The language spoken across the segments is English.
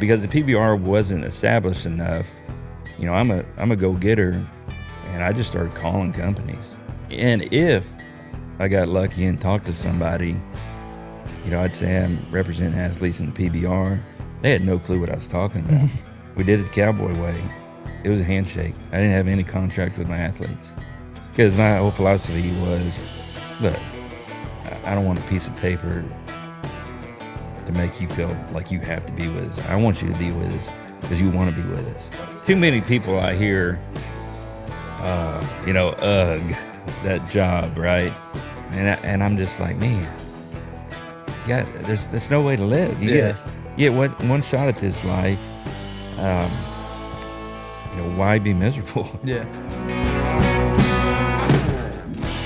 because the PBR wasn't established enough. You know, I'm a go-getter, and I just started calling companies. And if I got lucky and talked to somebody, you know, I'd say I'm representing athletes in the PBR. They had no clue what I was talking about. We did it the Cowboy way. It was a handshake. I didn't have any contract with my athletes because my whole philosophy was, look, I don't want a piece of paper to make you feel like you have to be with us. I want you to be with us because you want to be with us. Too many people I hear, ugh, that job, right? And I'm just like, man, there's no way to live. You get one shot at this life. Why be miserable? Yeah.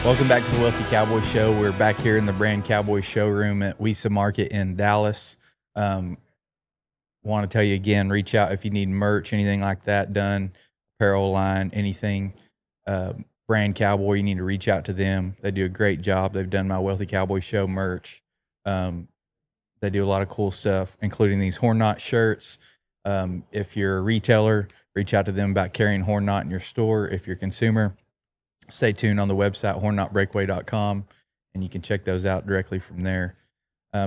Welcome back to the Wealthy Cowboy Show. We're back here in the Brand Cowboy showroom at Wealthy Market in Dallas. Want to tell you again, reach out if you need merch, anything like that done, apparel line, anything. Brand Cowboy, you need to reach out to them. They do a great job. They've done my Wealthy Cowboy Show merch. They do a lot of cool stuff, including these Horn Knot shirts. If you're a retailer, reach out to them about carrying Horn Knot in your store. If you're a consumer, stay tuned on the website, hornknotbreakaway.com, and you can check those out directly from there.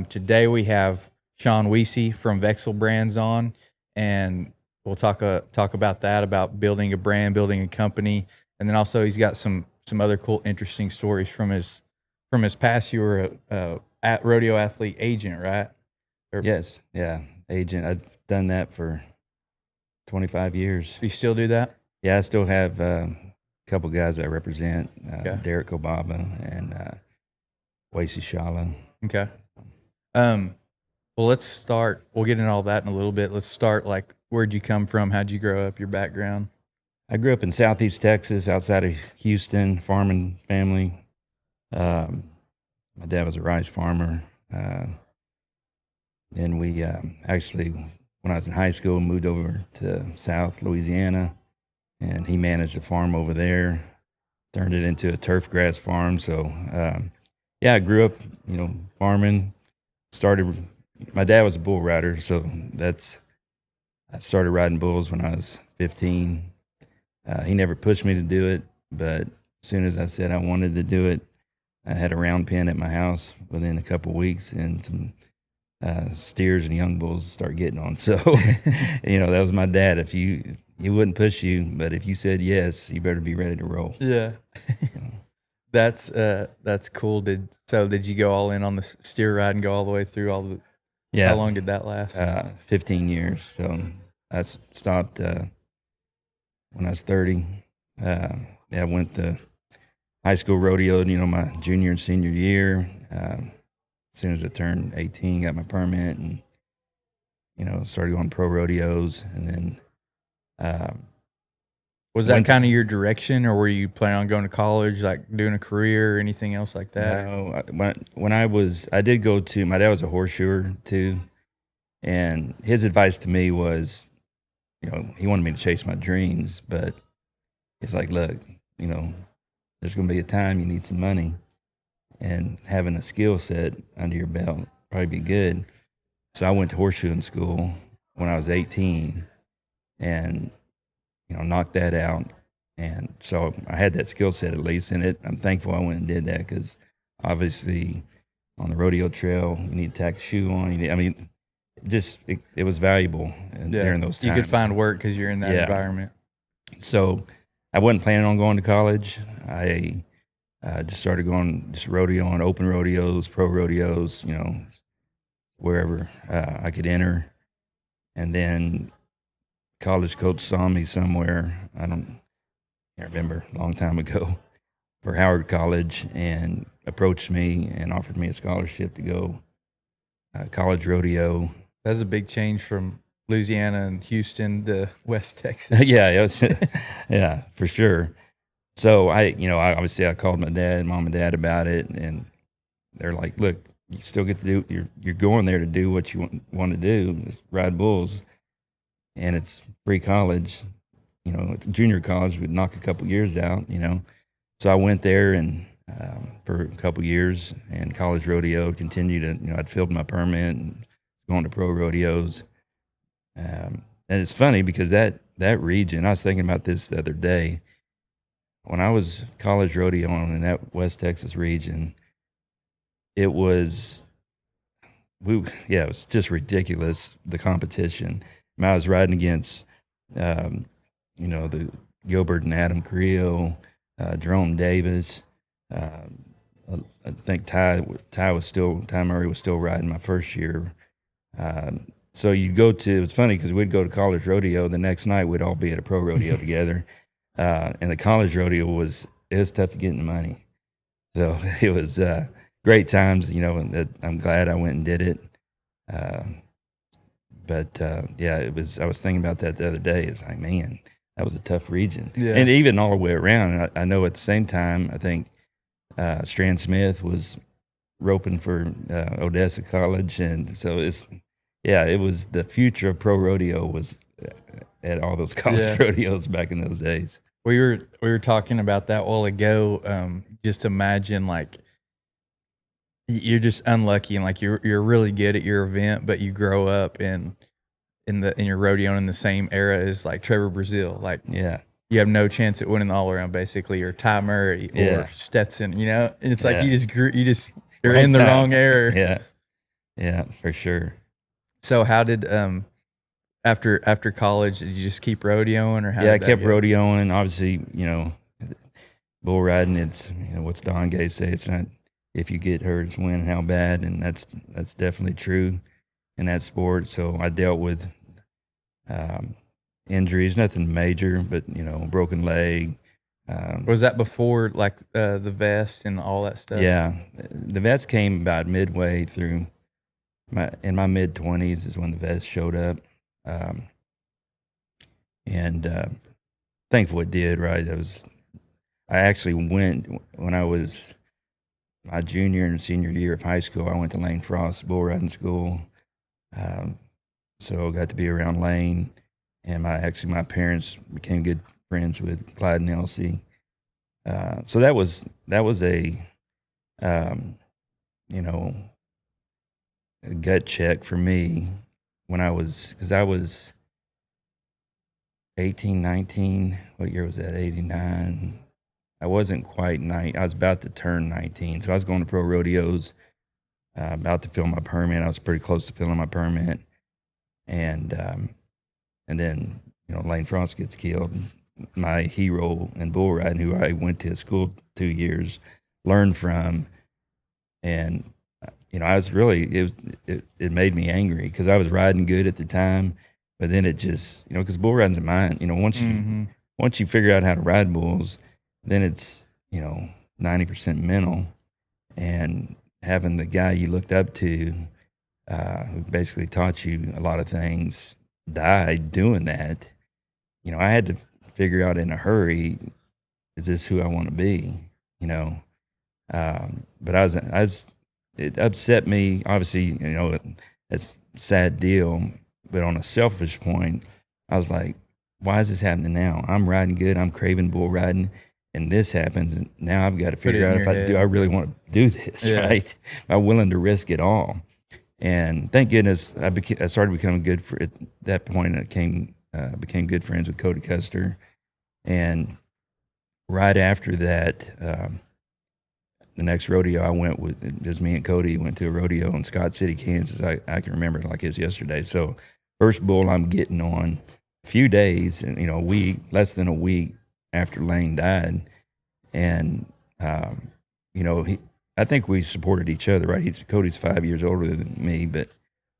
Today we have Shawn Weise from Vexil Brands on, and we'll talk about that, about building a brand, building a company, and then also he's got some other cool, interesting stories from his past. You were a rodeo athlete agent, right? Yes, yeah, agent. I've done that for 25 years. You still do that? Yeah, I still have couple guys I represent, Derek Obaba and Wacy Shala. Okay. Well, let's start. We'll get into all that in a little bit. Let's start, like, where'd you come from? How'd you grow up, your background? I grew up in Southeast Texas, outside of Houston, farming family. My dad was a rice farmer. Then we actually, when I was in high school, moved over to South Louisiana. And he managed a farm over there, turned it into a turf grass farm. So, I grew up, farming. My dad was a bull rider, so I started riding bulls when I was 15. He never pushed me to do it, but as soon as I said I wanted to do it, I had a round pen at my house within a couple of weeks, and some steers and young bulls start getting on. So, that was my dad. He wouldn't push you, but if you said yes, you better be ready to roll. Yeah. That's cool. Did you go all in on the steer ride and go all the way through all the? Yeah. How long did that last? 15 years. So I stopped when I was 30. I went to high school rodeo, my junior and senior year. As soon as I turned 18, got my permit, and started going to pro rodeos, and then. Was that kind of your direction, or were you planning on going to college, like doing a career or anything else like that? No, I did go to, my dad was a horseshoer too. And his advice to me was, he wanted me to chase my dreams, but it's like, look, there's going to be a time you need some money, and having a skill set under your belt probably be good. So I went to horseshoeing school when I was 18. And, knocked that out. And so I had that skill set at least in it. I'm thankful I went and did that, because obviously on the rodeo trail, you need to tack a shoe on. It was valuable during those times. You could find work because you're in that environment. So I wasn't planning on going to college. I just started going rodeo on open rodeos, pro rodeos, wherever I could enter. And then college coach saw me somewhere, I can't remember, a long time ago, for Howard College, and approached me and offered me a scholarship to go college rodeo. That's a big change from Louisiana and Houston to West Texas. Yeah, for sure. So I obviously I called my dad, mom and dad about it, and they're like, look, you still get to do, you're going there to do what you want to do, is ride bulls. And it's free college, it's junior college. We'd knock a couple years out, So I went there and for a couple years, and college rodeo continued. I'd filled my permit and going to pro rodeos. And it's funny because that region, I was thinking about this the other day. When I was college rodeoing in that West Texas region, it was it was just ridiculous, the competition. I was riding against the Gilbert and Adam Creel, Jerome Davis. I think Ty Murray was still riding my first year. So it's funny because we'd go to college rodeo. The next night we'd all be at a pro rodeo together. And the college rodeo was tough to get into money. So it was great times, and I'm glad I went and did it. But I was thinking about that the other day. It's like, man, that was a tough region. Yeah. And even all the way around. I know at the same time, I think Strand Smith was roping for Odessa College. And so it was the future of pro rodeo was at all those college rodeos back in those days. We were talking about that a while ago. Just imagine, like, you're just unlucky and like you're really good at your event, but you grow up in your rodeo in the same era as like Trevor Brazil. Like, you have no chance at winning the all around basically, or Ty Murray or Stetson. And it's like you're in the wrong era. Yeah, for sure. So how did after college, did you just keep rodeoing, or how? Yeah, I kept rodeoing. Obviously, bull riding. It's what's Don Gay say. It's not if you get hurt, it's when, how bad, and that's definitely true in that sport. So I dealt with injuries, nothing major, but broken leg. Was that before like the vest and all that stuff? Yeah, the vest came about midway through in my mid-20s is when the vest showed up. Thankful it did, right? I actually went when I was my junior and senior year of high school. I went to Lane Frost bull riding school. So I got to be around Lane, and my parents became good friends with Clyde and Elsie. So that was a a gut check for me because I was 18, 19. What year was that? 89. I wasn't quite 9. I was about to turn 19. So I was going to pro rodeos, about to fill my permit. I was pretty close to filling my permit. And then, Lane Frost gets killed. My hero in bull riding, who I went to school 2 years, learned from. And, I was really, it made me angry because I was riding good at the time. But then it just, because bull riding's a mind. Once you figure out how to ride bulls, then it's 90% mental. And having the guy you looked up to, who basically taught you a lot of things, died doing that. I had to figure out in a hurry, is this who I want to be? But it upset me. Obviously, it's a sad deal. But on a selfish point, I was like, why is this happening now? I'm riding good. I'm craving bull riding. And this happens. And now I've got to figure out do I really want to do this, right? Am I willing to risk it all? And thank goodness I started becoming good at that point. I became good friends with Cody Custer. And right after that, the next rodeo I went with, just me and Cody went to a rodeo in Scott City, Kansas. I can remember it like it was yesterday. So first bull I'm getting on a few days, and a week, less than a week after Lane died. And, I think we supported each other, right? Cody's 5 years older than me, but,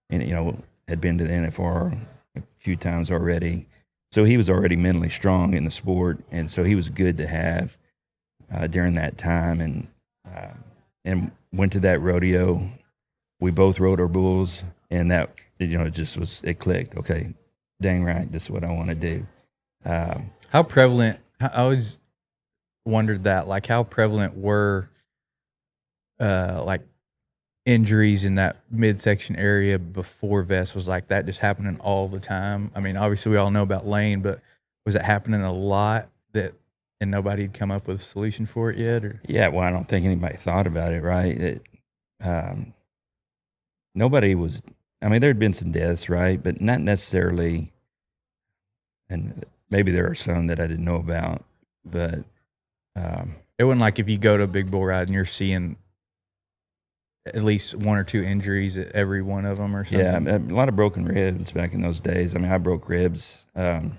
had been to the NFR a few times already. So he was already mentally strong in the sport. And so he was good to have during that time. And went to that rodeo. We both rode our bulls, and that, it clicked. Okay, dang right, this is what I want to do. How prevalent, I always wondered that, like how prevalent were like injuries in that midsection area before vest? Was like that just happening all the time? I mean, obviously we all know about Lane, but was it happening a lot and nobody had come up with a solution for it yet? Or? Yeah, well, I don't think anybody thought about it, right? Nobody was I mean, there'd been some deaths, right? But not necessarily, and maybe there are some that I didn't know about, but It wasn't like if you go to a big bull ride and you're seeing at least one or two injuries at every one of them or something. yeah, a lot of broken ribs back in those days. I mean, I broke ribs, and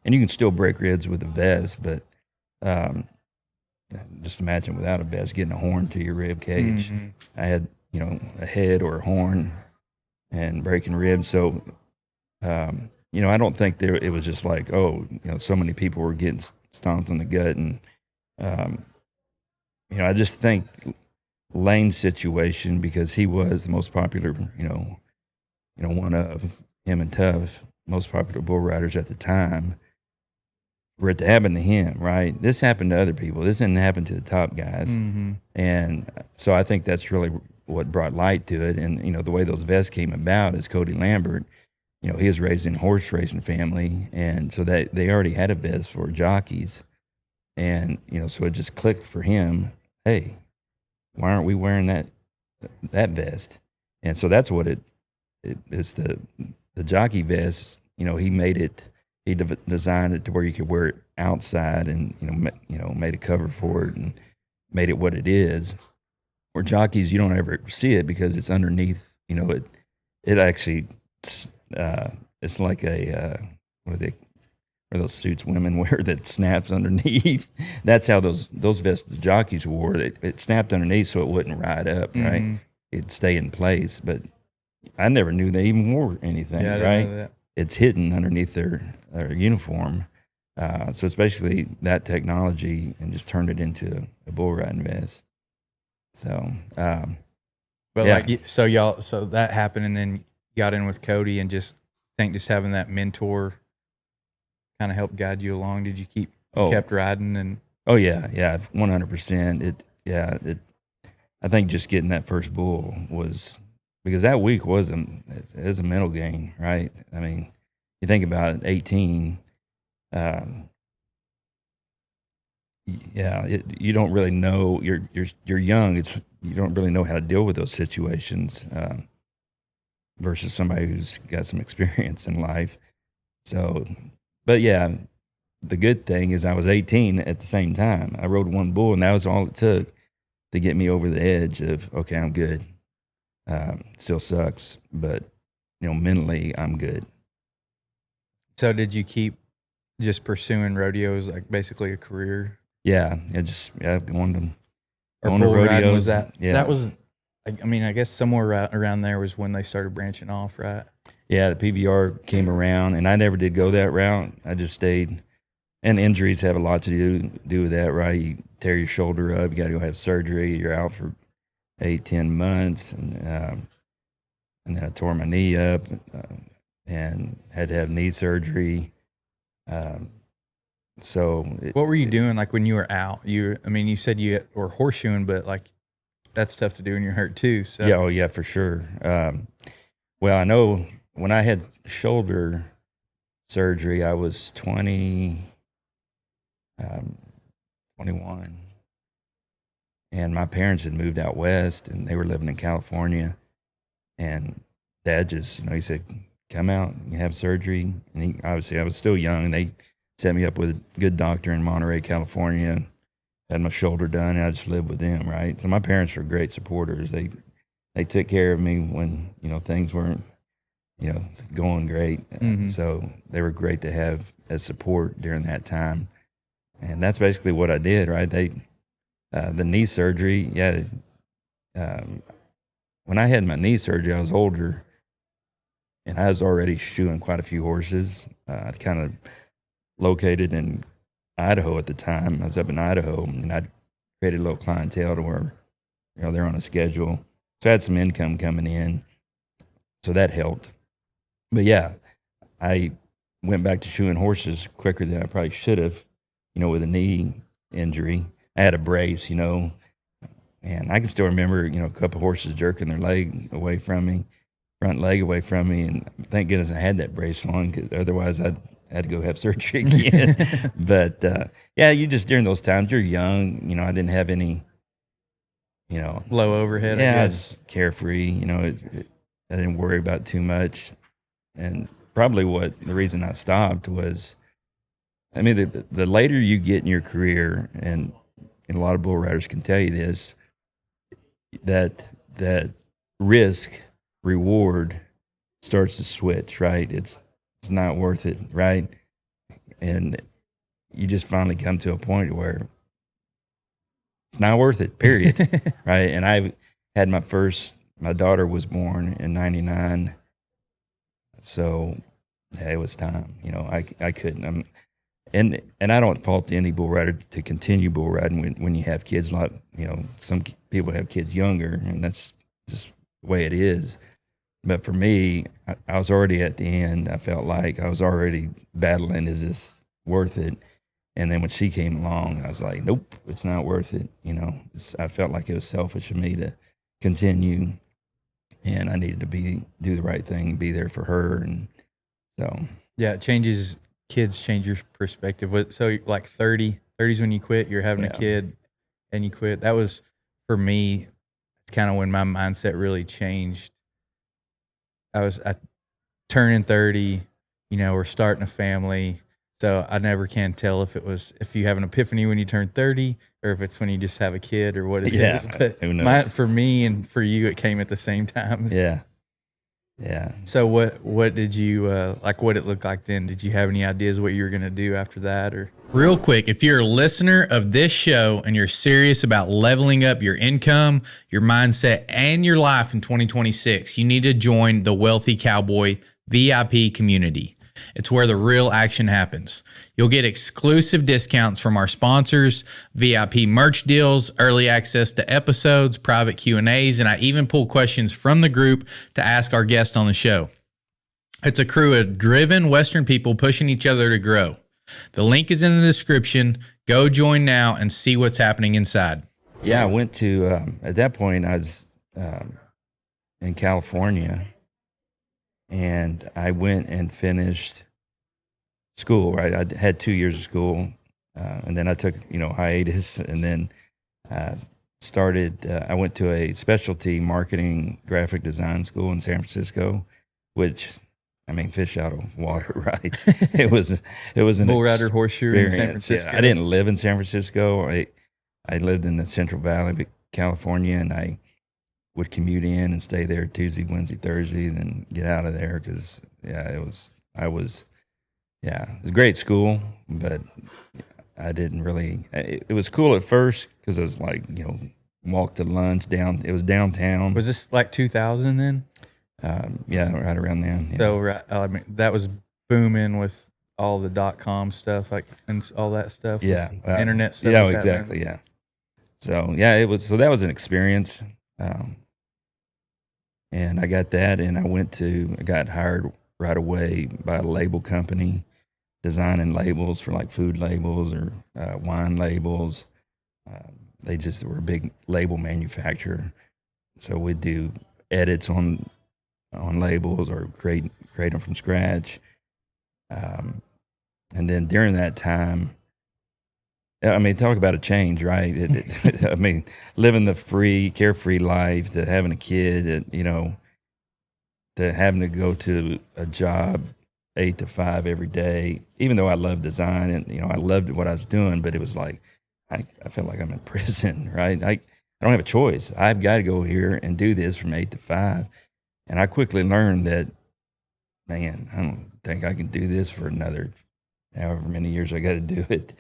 you can still break ribs with a vest, but um, just imagine without a vest getting a horn to your rib cage. Mm-hmm. I had, a head or a horn and breaking ribs. So, I don't think it was just like, oh, so many people were getting stomped in the gut. And, I just think Lane's situation, because he was the most popular, one of him and Tough, most popular bull riders at the time, for it to happen to him, right? This happened to other people. This didn't happen to the top guys. Mm-hmm. And so I think that's really what brought light to it. And, the way those vests came about is Cody Lambert, he was raised in a horse racing family. And so that they already had a vest for jockeys. And, so it just clicked for him. Hey, why aren't we wearing that vest? And so that's what it's the jockey vest. He made it, he designed it to where you could wear it outside, and made a cover for it and made it what it is. Where jockeys, you don't ever see it because it's underneath. It actually it's like a what are those suits women wear that snaps underneath? That's how those vests the jockeys wore. It snapped underneath so it wouldn't ride up, right? Mm-hmm. It'd stay in place. But I never knew they even wore anything, Yeah, I right? didn't know that. It's hidden underneath their uniform. So it's basically that technology, and just turned it into a bull riding vest. So, But yeah. so that happened, and then got in with Cody, and just having that mentor kind of helped guide you along. Did you kept riding? And Oh yeah, 100%. I think just getting that first bull was, because that week was a mental game, right? I mean, you think about it, 18. You don't really know. You're young. You don't really know how to deal with those situations, versus somebody who's got some experience in life. So, but yeah, the good thing is I was 18 at the same time. I rode one bull, and that was all it took to get me over the edge of, okay, I'm good. Still sucks, but mentally I'm good. so did you keep just pursuing rodeos like basically a career? Yeah, going to Or bull rodeos. riding, was that? Yeah, That was. I mean, I guess somewhere around there was when they started branching off, right? yeah. The PBR came around, and I never did go that route. I just stayed. And injuries have a lot to do with that, right? You tear your shoulder up, you got to go have surgery. You're out for 8-10 months, and then I tore my knee up, and had to have knee surgery. What were you doing like when you were out? You said you were horseshoeing, but like that's tough to do when you're hurt too. So Yeah, oh yeah, for sure. Well, I know when I had shoulder surgery, I was 21, and my parents had moved out west, and they were living in California. And Dad just, he said, "Come out, you have surgery." And I was still young. They set me up with a good doctor in Monterey, California. Had my shoulder done, and I just lived with them, right? So my parents were great supporters. They took care of me when things weren't going great. Mhm. So they were great to have as support during that time. And that's basically what I did, right? The knee surgery, yeah. When I had my knee surgery, I was older, and I was already shoeing quite a few horses. I'd kind of located in Idaho at the time. I was up in Idaho, and I'd created a little clientele to where, they're on a schedule. So I had some income coming in. So that helped. But yeah, I went back to shoeing horses quicker than I probably should have, with a knee injury. I had a brace, and I can still remember, a couple of horses jerking their leg away from me, front leg away from me. And thank goodness I had that brace on, 'cause otherwise I'd had to go have surgery again. But yeah, you just, during those times, you're young, I didn't have any, low overhead. yeah, I I guess. was carefree, I didn't worry about too much. And probably the reason I stopped was, I mean, the later you get in your career, and a lot of bull riders can tell you this, that risk reward starts to switch, right? It's not worth it, right? And you just finally come to a point where it's not worth it, period. Right? And I had my daughter was born in 99. So yeah, it was time. I couldn't. And I don't fault any bull rider to continue bull riding when you have kids. Some people have kids younger, and that's just the way it is. But for me, I was already at the end. I felt like I was already battling, is this worth it? And then when she came along, I was like, nope, it's not worth it. I felt like it was selfish of me to continue, and I needed to do the right thing, be there for her. And so, yeah, kids change your perspective. So like 30's when you quit, you're having a kid and you quit. That was, for me, it's kind of when my mindset really changed. I turning 30, we're starting a family. So I never can tell if you have an epiphany when you turn 30 or if it's when you just have a kid or what it is. But who knows? for me and for you, it came at the same time. Yeah. Yeah. So what did you, what it looked like then? Did you have any ideas what you were going to do after that? Or real quick, if you're a listener of this show and you're serious about leveling up your income, your mindset, and your life in 2026, you need to join the Wealthy Cowboy VIP community. It's where the real action happens. You'll get exclusive discounts from our sponsors, VIP merch deals, early access to episodes, private Q&As, and I even pull questions from the group to ask our guests on the show. It's a crew of driven Western people pushing each other to grow. The link is in the description. Go join now and see what's happening inside. Yeah, I went to, at that point, I was in California, and I went and finished school, right? I had 2 years of school, and then I took, hiatus, and then I went to a specialty marketing graphic design school in San Francisco, which, I mean, fish out of water, right? It was an Bull Rider Horseshoe in San Francisco. Yeah, I didn't live in San Francisco. I lived in the Central Valley of California, and I would commute in and stay there Tuesday, Wednesday, Thursday, and then get out of there because, it was a great school, but I didn't really, it was cool at first because it was like, walk to lunch it was downtown. Was this like 2000 then? Yeah, right around then. Yeah. So, I mean, that was booming with all the .com stuff, and all that stuff. Yeah. Internet stuff. Yeah, exactly. Yeah. So, that was an experience. And I got that, and I got hired right away by a label company, designing labels for like food labels or wine labels. They just were a big label manufacturer. So we'd do edits on labels or create them from scratch. And then during that time, I mean, talk about a change, right? I mean, living the carefree life, to having a kid, to having to go to a job 8 to 5 every day, even though I love design and, I loved what I was doing, but it was like, I felt like I'm in prison, right? I don't have a choice. I've got to go here and do this from 8 to 5. And I quickly learned that, man, I don't think I can do this for another however many years I got to do it.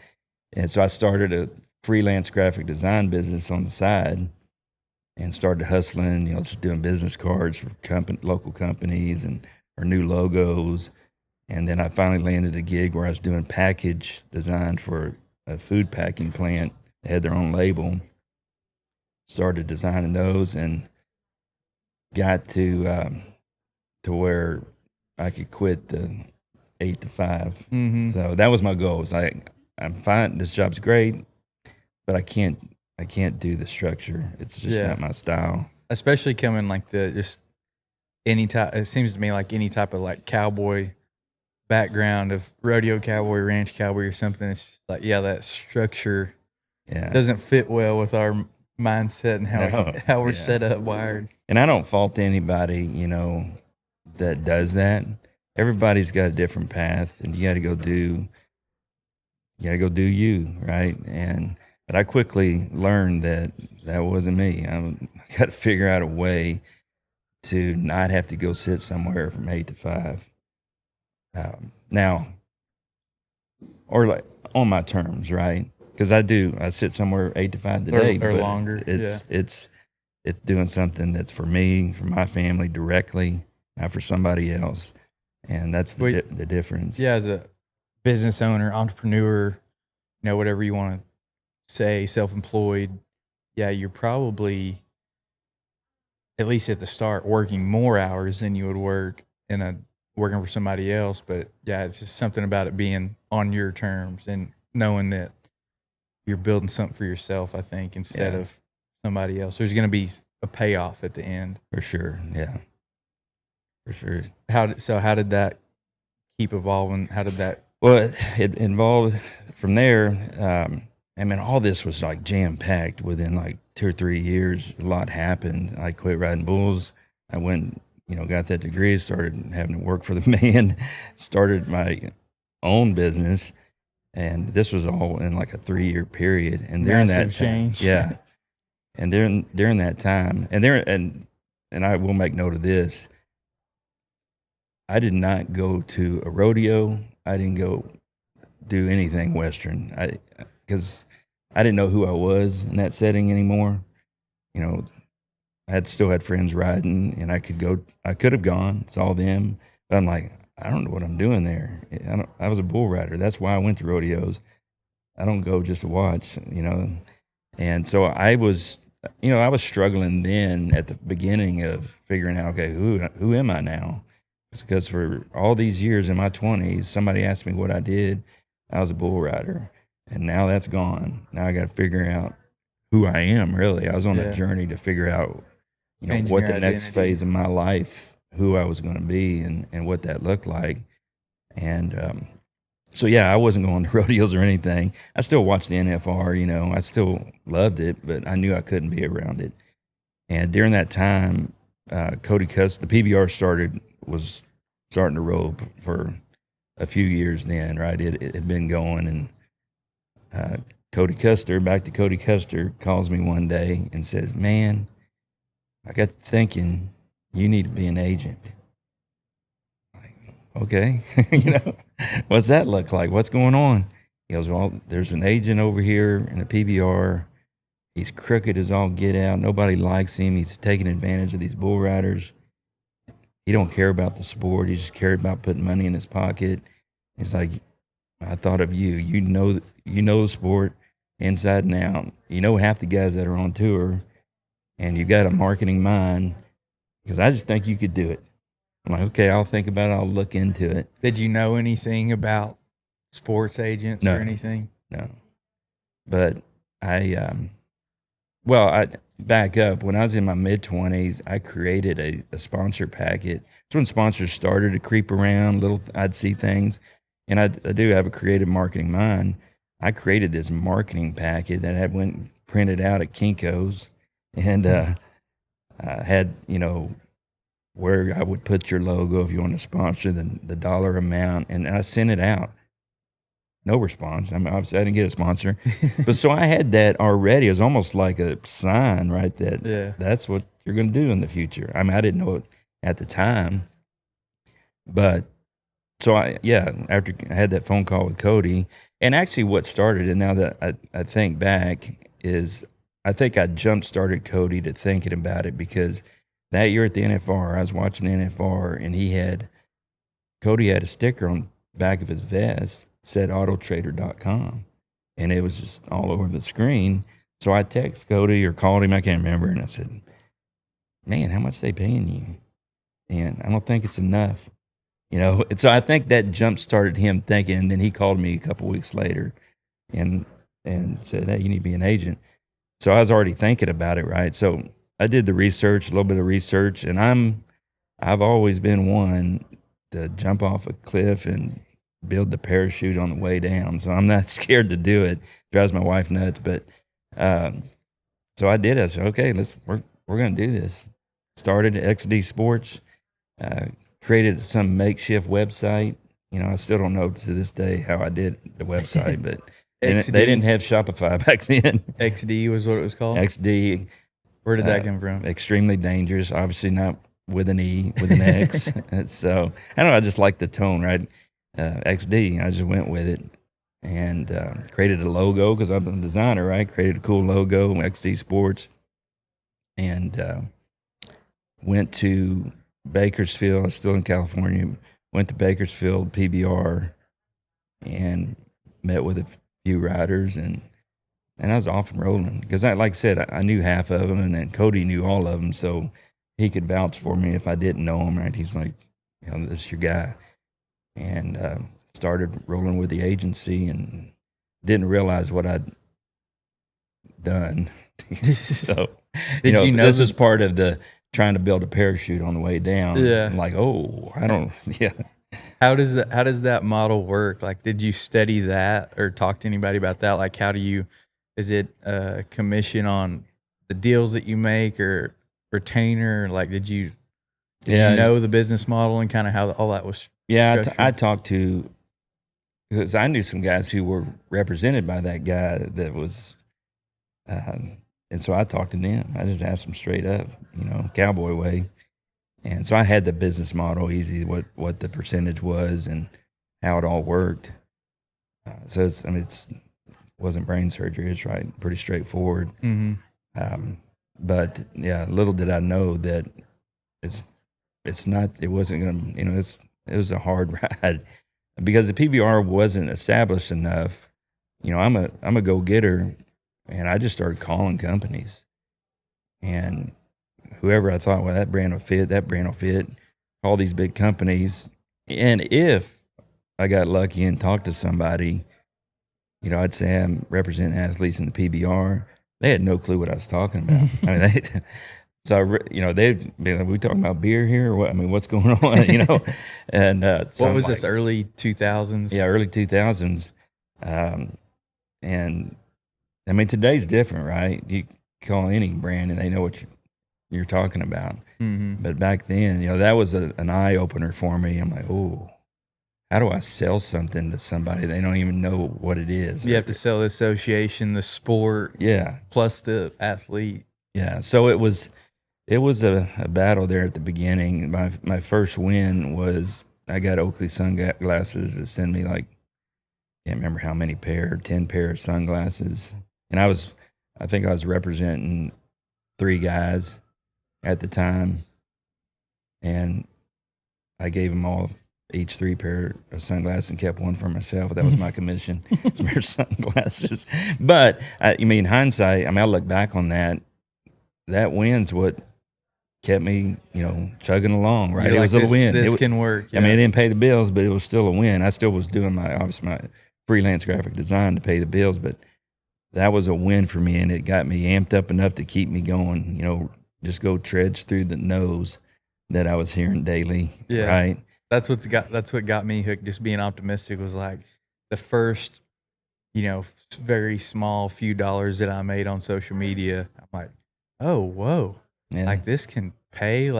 And so I started a freelance graphic design business on the side and started hustling, just doing business cards for local companies or new logos. And then I finally landed a gig where I was doing package design for a food packing plant. They had their own label. Started designing those and got to where I could quit the 8 to 5. Mm-hmm. So that was my goal. Was I'm fine. This job's great, but I can't do the structure. It's just not my style. Especially coming like just any type. It seems to me like any type of like cowboy background of rodeo cowboy, ranch cowboy, or something. It's just like that structure doesn't fit well with our mindset and how we're set up, wired. And I don't fault anybody, you know, that does that. Everybody's got a different path, and you got to go do you, right? But I quickly learned that wasn't me. I got to figure out a way to not have to go sit somewhere from 8 to 5. Now, or like on my terms, right? Because I sit somewhere 8 to 5 today, or but longer. It's doing something that's for me, for my family directly, not for somebody else, and that's the difference. Yeah, as a business owner, entrepreneur, you know, whatever you want to say, self-employed. Yeah, you're probably, at least at the start, working more hours than you would work working for somebody else. But yeah, it's just something about it being on your terms and knowing that you're building something for yourself, I think, instead of somebody else. There's going to be a payoff at the end. For sure. Yeah. For sure. How did that keep evolving? How did that? Well, it involved from there. I mean, all this was like jam packed within like 2 or 3 years. A lot happened. I quit riding bulls. I went, you know, got that degree, started having to work for the man, started my own business. And this was all in like a 3-year period. And during that change. Yeah. And during that time, and I will make note of this, I did not go to a rodeo. I didn't go do anything Western. Because I didn't know who I was in that setting anymore. You know, I still had friends riding, and I could have gone. It's all them. But I'm like, I don't know what I'm doing there. I was a bull rider. That's why I went to rodeos. I don't go just to watch, you know. And so I was struggling then at the beginning of figuring out, okay, who am I now? Because for all these years in my 20s, somebody asked me what I did. I was a bull rider, and now that's gone. Now I got to figure out who I am, really. I was on a journey to figure out, you know, Changing what your the next identity. phase of my life, who I was going to be, and what that looked like. And so, yeah, I wasn't going to rodeos or anything. I still watched the NFR, you know. I still loved it, but I knew I couldn't be around it. And during that time, Cody Cuss, the PBR was starting to roll for a few years then, right? It had been going, and Cody Custer calls me one day and says, man, I got thinking you need to be an agent. Okay, you know, what's that look like? What's going on? He goes, well, there's an agent over here in the PBR. He's crooked as all get out. Nobody likes him. He's taking advantage of these bull riders. He don't care about the sport. He just cared about putting money in his pocket. It's like, I thought of you. You know the sport inside and out. You know half the guys that are on tour, and you got a marketing mind, because I just think you could do it. I'm like, okay, I'll think about it. I'll look into it. Did you know anything about sports agents or anything? No. But I back up. When I was in my mid-20s, I created a sponsor packet. That's when sponsors started to creep around. I'd see things. And I do have a creative marketing mind. I created this marketing packet that I went and printed out at Kinko's, and had, you know, where I would put your logo if you want to sponsor, the dollar amount, and I sent it out. No response. I mean, obviously I didn't get a sponsor, but so I had that already. It was almost like a sign, right? That's what you're going to do in the future. I mean, I didn't know it at the time, but so after I had that phone call with Cody, and actually what started it, now that I think back, is I think I jump-started Cody to thinking about it, because that year at the NFR, I was watching the NFR, and Cody had a sticker on the back of his vest, said autotrader.com, and it was just all over the screen. So I texted Cody or called him, I can't remember, and I said, man, how much they paying you? And I don't think it's enough. You know, and so I think that jump-started him thinking, and then he called me a couple weeks later and said, hey, you need to be an agent. So I was already thinking about it, right? So I did the research, a little bit of research, and I've always been one to jump off a cliff and build the parachute on the way down. So I'm not scared to do it. Drives my wife nuts, but so I did it. I said, okay, we're going to do this. Started XD Sports, created some makeshift website. I still don't know to this day how I did the website, but they didn't have Shopify back then. XD was what it was called? XD. Where did that come from? Extremely dangerous. Obviously not with an E, with an X. So I don't know. I just like the tone, right? XD. I just went with it and created a logo because I'm a designer, right? Created a cool logo, XD Sports, and went to Bakersfield. I was still in California. Went to Bakersfield PBR and met with a few riders, and I was off and rolling because, like I said, I knew half of them, and then Cody knew all of them, so he could vouch for me if I didn't know him. Right? He's like, this is your guy, and started rolling with the agency, and didn't realize what I'd done. So, Did you know this is part of the trying to build a parachute on the way down. Yeah. I'm like, oh, I don't. Yeah. How does that model work? Like, did you study that or talk to anybody about that? Like, is it a commission on the deals that you make or retainer? Like, did you know the business model and kind of how all that was? Yeah, I talked to, because I knew some guys who were represented by that guy that was, and so I talked to them. I just asked them straight up, cowboy way. And so I had the business model easy, what the percentage was and how it all worked. So it wasn't brain surgery. It's pretty straightforward. Mm-hmm. But yeah, little did I know that it wasn't going to, it was a hard ride because the PBR wasn't established enough. I'm a go-getter, and I just started calling companies, and whoever I thought, well, that brand will fit, all these big companies. And if I got lucky and talked to somebody, I'd say I'm representing athletes in the PBR. They had no clue what I was talking about. I mean, they'd be like, we talking about beer here or what? I mean, what's going on, And what was this, early 2000s? Yeah, early 2000s. And I mean, today's different, right? You call any brand and they know what you're talking about. Mm-hmm. But back then, that was an eye opener for me. I'm like, oh, how do I sell something to somebody? They don't even know what it is. You have to sell the association, the sport, plus the athlete. Yeah. So it was a battle there at the beginning. My first win was I got Oakley sunglasses that sent me can't remember how many 10 pair of sunglasses. And I think I was representing 3 guys at the time, and I gave them all each 3 pair of sunglasses and kept one for myself. That was my commission, some pair of sunglasses. But in hindsight, I look back on that win's what kept me, chugging along, right? It was a win. This can work. Yeah. I mean, it didn't pay the bills, but it was still a win. I still was doing my freelance graphic design to pay the bills, but that was a win for me, and it got me amped up enough to keep me going, just go trudge through the no's that I was hearing daily. Yeah. Right. That's what got me hooked. Just being optimistic was like the first, very small few dollars that I made on social media. I'm like, oh, whoa. Yeah. Like this can pay.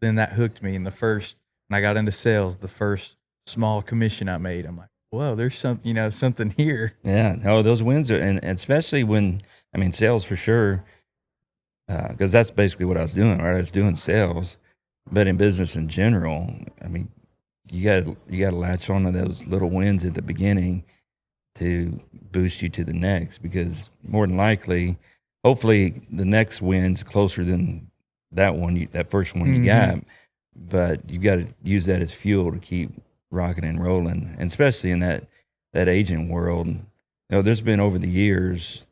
Then that hooked me. And when I got into sales, the first small commission I made, I'm like, whoa, there's something here. Yeah. No, those wins are, and especially when, sales for sure. Because that's basically what I was doing, right? I was doing sales, but in business in general, you got to latch on to those little wins at the beginning to boost you to the next. Because more than likely, hopefully, the next win's closer than that first one you got. But you got to use that as fuel to keep rocking and rolling, and especially in that agent world. There's been over the years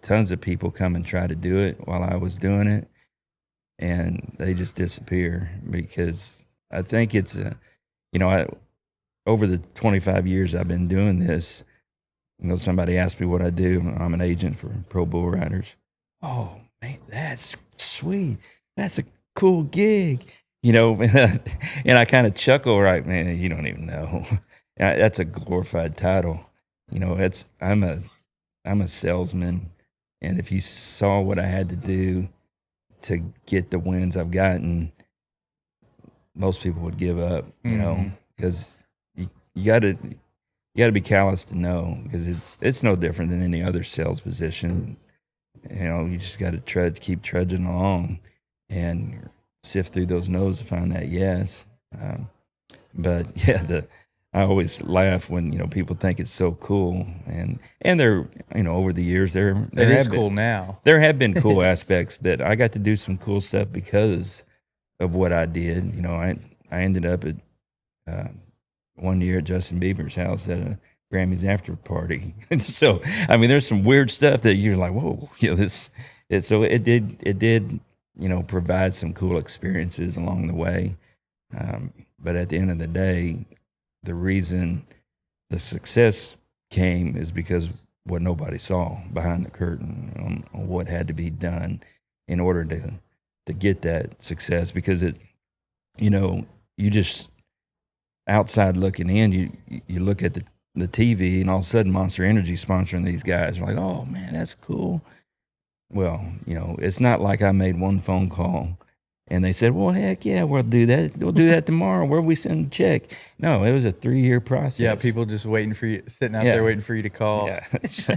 tons of people come and try to do it while I was doing it, and they just disappear because I think it's over the 25 years I've been doing this, somebody asked me what I do. I'm an agent for pro bull riders. Oh man, that's sweet. That's a cool gig, and I kind of chuckle, right, man, you don't even know. That's a glorified title. I'm a salesman. And if you saw what I had to do to get the wins I've gotten, most people would give up, you know, because you got to be callous to know, because it's no different than any other sales position. You know, you just got to keep trudging along and sift through those no's to find that yes. But yeah, I always laugh when, you know, people think it's so cool, and they're, you know, over the years it is cool now. There have been cool aspects that I got to do some cool stuff because of what I did. You know, I ended up at 1 year at Justin Bieber's house at a Grammys after party. So I mean, there's some weird stuff that you're like, whoa, you know, so it did, you know, provide some cool experiences along the way. But at the end of the day, the reason the success came is because what nobody saw behind the curtain on what had to be done in order to get that success. Because it, you know, you just outside looking in, you look at the TV, and all of a sudden Monster Energy sponsoring these guys. You're like, oh man, that's cool. Well, you know, it's not like I made one phone call and they said, well, heck yeah, we'll do that. We'll do that tomorrow. Where we send the check? No, it was a 3-year process. Yeah, people just waiting for you, sitting out there waiting for you to call. Yeah. So,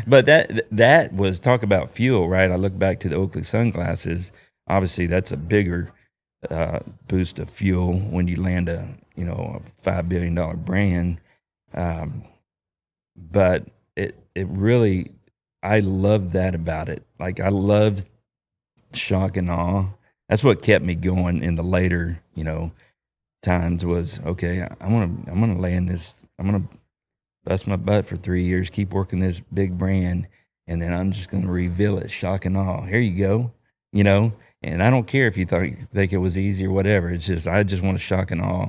but that was, talk about fuel, right? I look back to the Oakley sunglasses. Obviously, that's a bigger boost of fuel when you land a $5 billion brand. But it really, I loved that about it. Like, I loved shock and awe. That's what kept me going in the later, you know, times was, okay, I'm gonna land this, I'm gonna bust my butt for 3 years, keep working this big brand, and then I'm just gonna reveal it, shock and awe. Here you go, you know. And I don't care if you think it was easy or whatever. It's just, I just want to shock and awe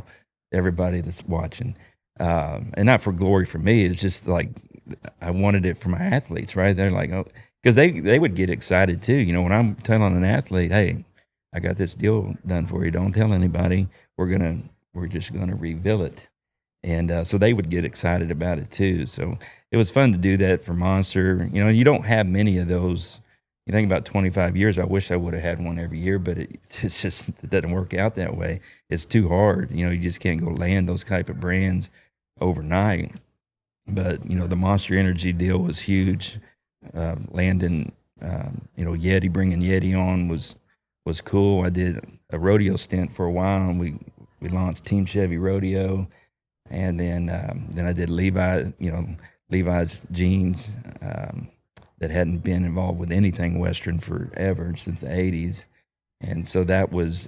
everybody that's watching, and not for glory for me. It's just like I wanted it for my athletes, right? They're like, oh, because they would get excited too. You know, when I'm telling an athlete, hey, I got this deal done for you. Don't tell anybody. We're just gonna reveal it, and so they would get excited about it too. So it was fun to do that for Monster. You know, you don't have many of those. You think about 25 years. I wish I would have had one every year, but it's just, it doesn't work out that way. It's too hard. You know, you just can't go land those type of brands overnight. But you know, the Monster Energy deal was huge. Landing, you know, Yeti, bringing Yeti on was cool. I did a rodeo stint for a while, and we launched Team Chevy Rodeo, and then I did Levi's jeans that hadn't been involved with anything Western forever since the 80s, and so that was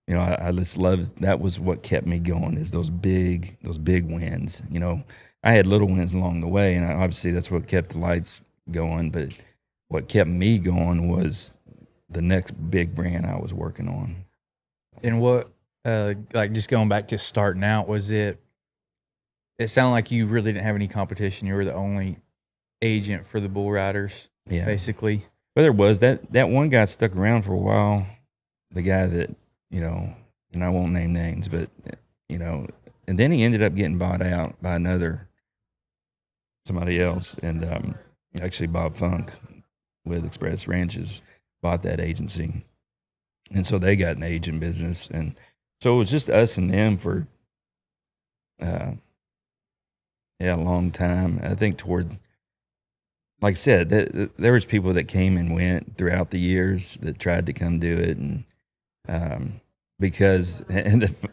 you know, I just loved, that was what kept me going, is those big wins. You know, I had little wins along the way, and obviously that's what kept the lights going, but what kept me going was the next big brand I was working on. And what, like, just going back to starting out, was it sounded like you really didn't have any competition. You were the only agent for the bull riders, basically. But there was that one guy stuck around for a while, the guy that, you know, and I won't name names, but, you know, and then he ended up getting bought out by somebody else. And actually Bob Funk with Express Ranches bought that agency. And so they got an agent business. And so it was just us and them for, a long time. I think like I said, there was people that came and went throughout the years that tried to come do it. And,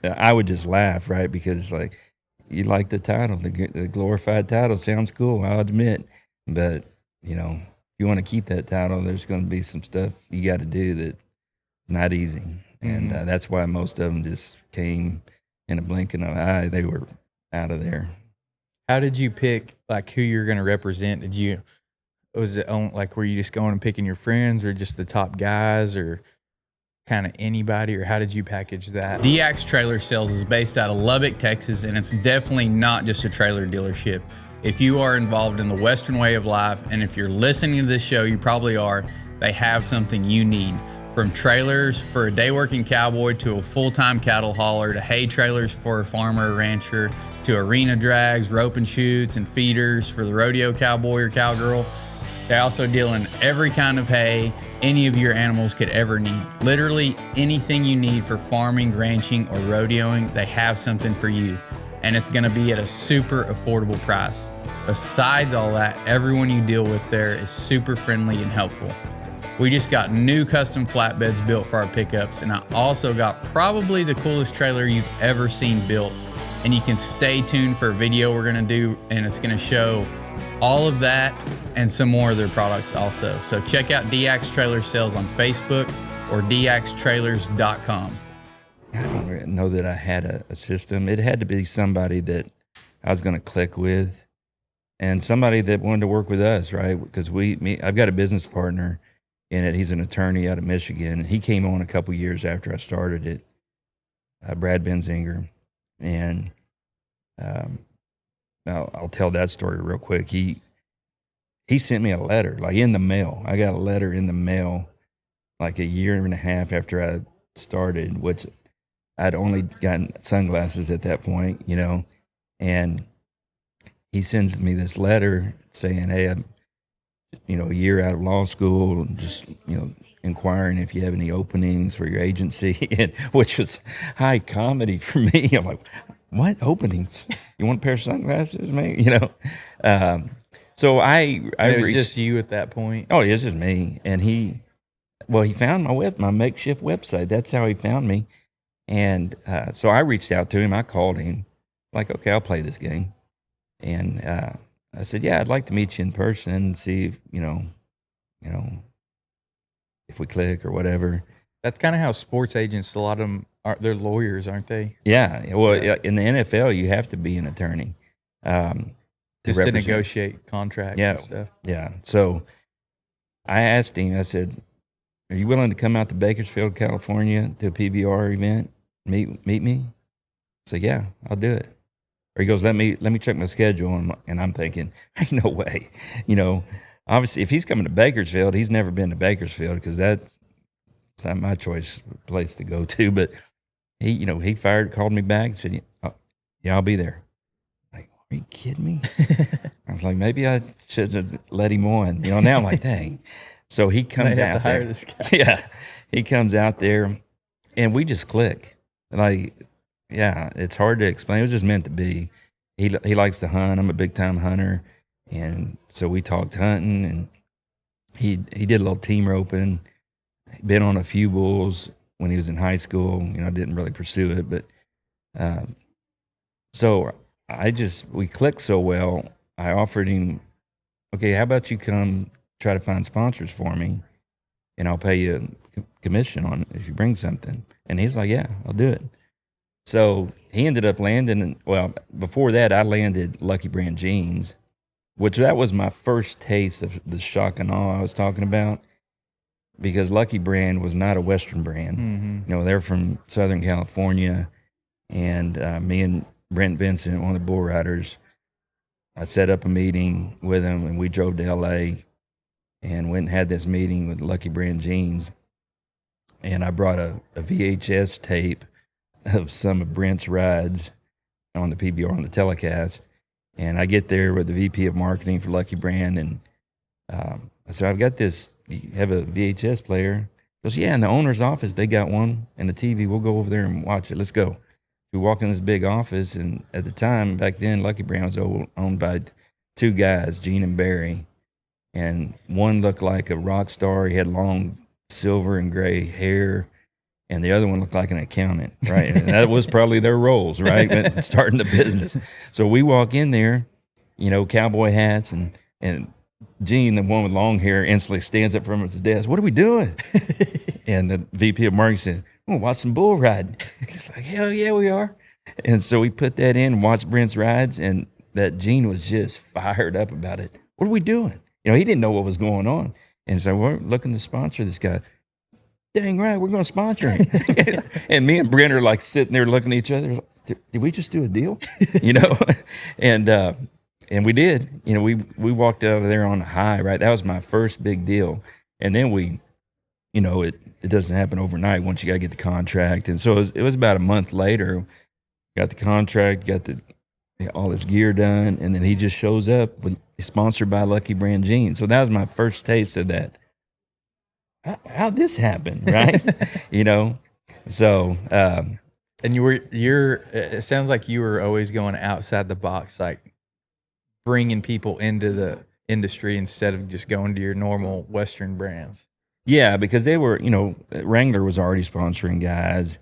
I would just laugh, right? Because like, you like the title, the glorified title sounds cool, I'll admit. But, you know, if you want to keep that title, there's going to be some stuff you got to do that's not easy. And that's why most of them just came in a blink of an eye. They were out of there. How did you pick, like, who you're going to represent? Was it on, like, were you just going and picking your friends, or just the top guys, or kind of anybody, or how did you package that? DX Trailer Sales is based out of Lubbock, Texas, and it's definitely not just a trailer dealership. If you are involved in the Western way of life, and if you're listening to this show, you probably are, they have something you need. From trailers for a day working cowboy, to a full-time cattle hauler, to hay trailers for a farmer or rancher, to arena drags, rope and chutes, and feeders for the rodeo cowboy or cowgirl. They also deal in every kind of hay any of your animals could ever need. Literally anything you need for farming, ranching, or rodeoing, they have something for you. And it's gonna be at a super affordable price. Besides all that, everyone you deal with there is super friendly and helpful. We just got new custom flatbeds built for our pickups, and I also got probably the coolest trailer you've ever seen built. And you can stay tuned for a video we're gonna do, and it's gonna show all of that and some more of their products also. So check out DX Trailer Sales on Facebook or dxtrailers.com. I don't really know that I had a system. It had to be somebody that I was going to click with and somebody that wanted to work with us, right? Because I've got a business partner in it. He's an attorney out of Michigan, and he came on a couple years after I started it, Brad Benzinger. And I'll tell that story real quick. He sent me a letter, like in the mail. I got a letter in the mail like a year and a half after I started, which I'd only gotten sunglasses at that point, you know. And he sends me this letter saying, hey, I'm, a year out of law school, just, inquiring if you have any openings for your agency, and, which was high comedy for me. I'm like, what openings? You want a pair of sunglasses, man? So I it was reached, just you at that point. Oh, it's just me. And he found my makeshift website. That's how he found me. And so I reached out to him. I called him, like, okay, I'll play this game. And I said, yeah, I'd like to meet you in person and see if, if we click or whatever. That's kind of how sports agents, a lot of them they're lawyers, aren't they? Yeah. Well, in the NFL, you have to be an attorney. Just to negotiate contracts and stuff. Yeah. So I asked him, I said, are you willing to come out to Bakersfield, California to a PBR event? Meet me? I said, yeah, I'll do it. Or he goes, let me check my schedule. And I'm thinking, ain't no way. Obviously, if he's coming to Bakersfield, he's never been to Bakersfield because it's not my place to go to. But he called me back and said, yeah, I'll be there. Like, are you kidding me? I was like, maybe I should have let him on. Now I'm like, dang. So he comes out there. Hire this guy. Yeah, he comes out there, and we just click. Like, yeah, it's hard to explain. It was just meant to be. He likes to hunt. I'm a big time hunter, and so we talked hunting, and he did a little team roping. Been on a few bulls when he was in high school. I didn't really pursue it, but so we clicked so well. I offered him, okay, how about you come try to find sponsors for me, and I'll pay you a commission on it if you bring something. And he's like, yeah, I'll do it. So he ended up landing, before that, I landed Lucky Brand jeans, which that was my first taste of the shock and awe I was talking about, because Lucky Brand was not a Western brand. Mm-hmm. They're from Southern California, and me and Brent Vincent, one of the bull riders, I set up a meeting with him, and we drove to L.A., and went and had this meeting with Lucky Brand jeans. And I brought a VHS tape of some of Brent's rides on the PBR on the telecast. And I get there with the VP of marketing for Lucky Brand. And I said, I've got this, you have a VHS player? He goes, yeah, in the owner's office, they got one and the TV. We'll go over there and watch it. Let's go. We walk in this big office. And at the time, back then, Lucky Brand was owned by two guys, Gene and Barry. And one looked like a rock star. He had long silver and gray hair. And the other one looked like an accountant, right? And that was probably their roles, right? Starting the business. So we walk in there, cowboy hats, and Gene, the one with long hair, instantly stands up from his desk. What are we doing? And the VP of marketing said, we'll watch some bull riding. He's like, hell yeah, we are. And so we put that in and watched Brent's rides, and that Gene was just fired up about it. What are we doing? He didn't know what was going on. And so we're looking to sponsor this guy. Dang right, we're going to sponsor him. And me and Brent are like sitting there looking at each other. Did we just do a deal? And we did. We walked out of there on a high, right? That was my first big deal. And then it doesn't happen overnight once you got to get the contract. And so it was about a month later, got the contract, got the all his gear done, and then he just shows up with sponsored by Lucky Brand jeans. So that was my first taste of that. How'd this happen, right? So And it sounds like you were always going outside the box, like bringing people into the industry instead of just going to your normal Western brands. yeah, because they were, Wrangler was already sponsoring guys,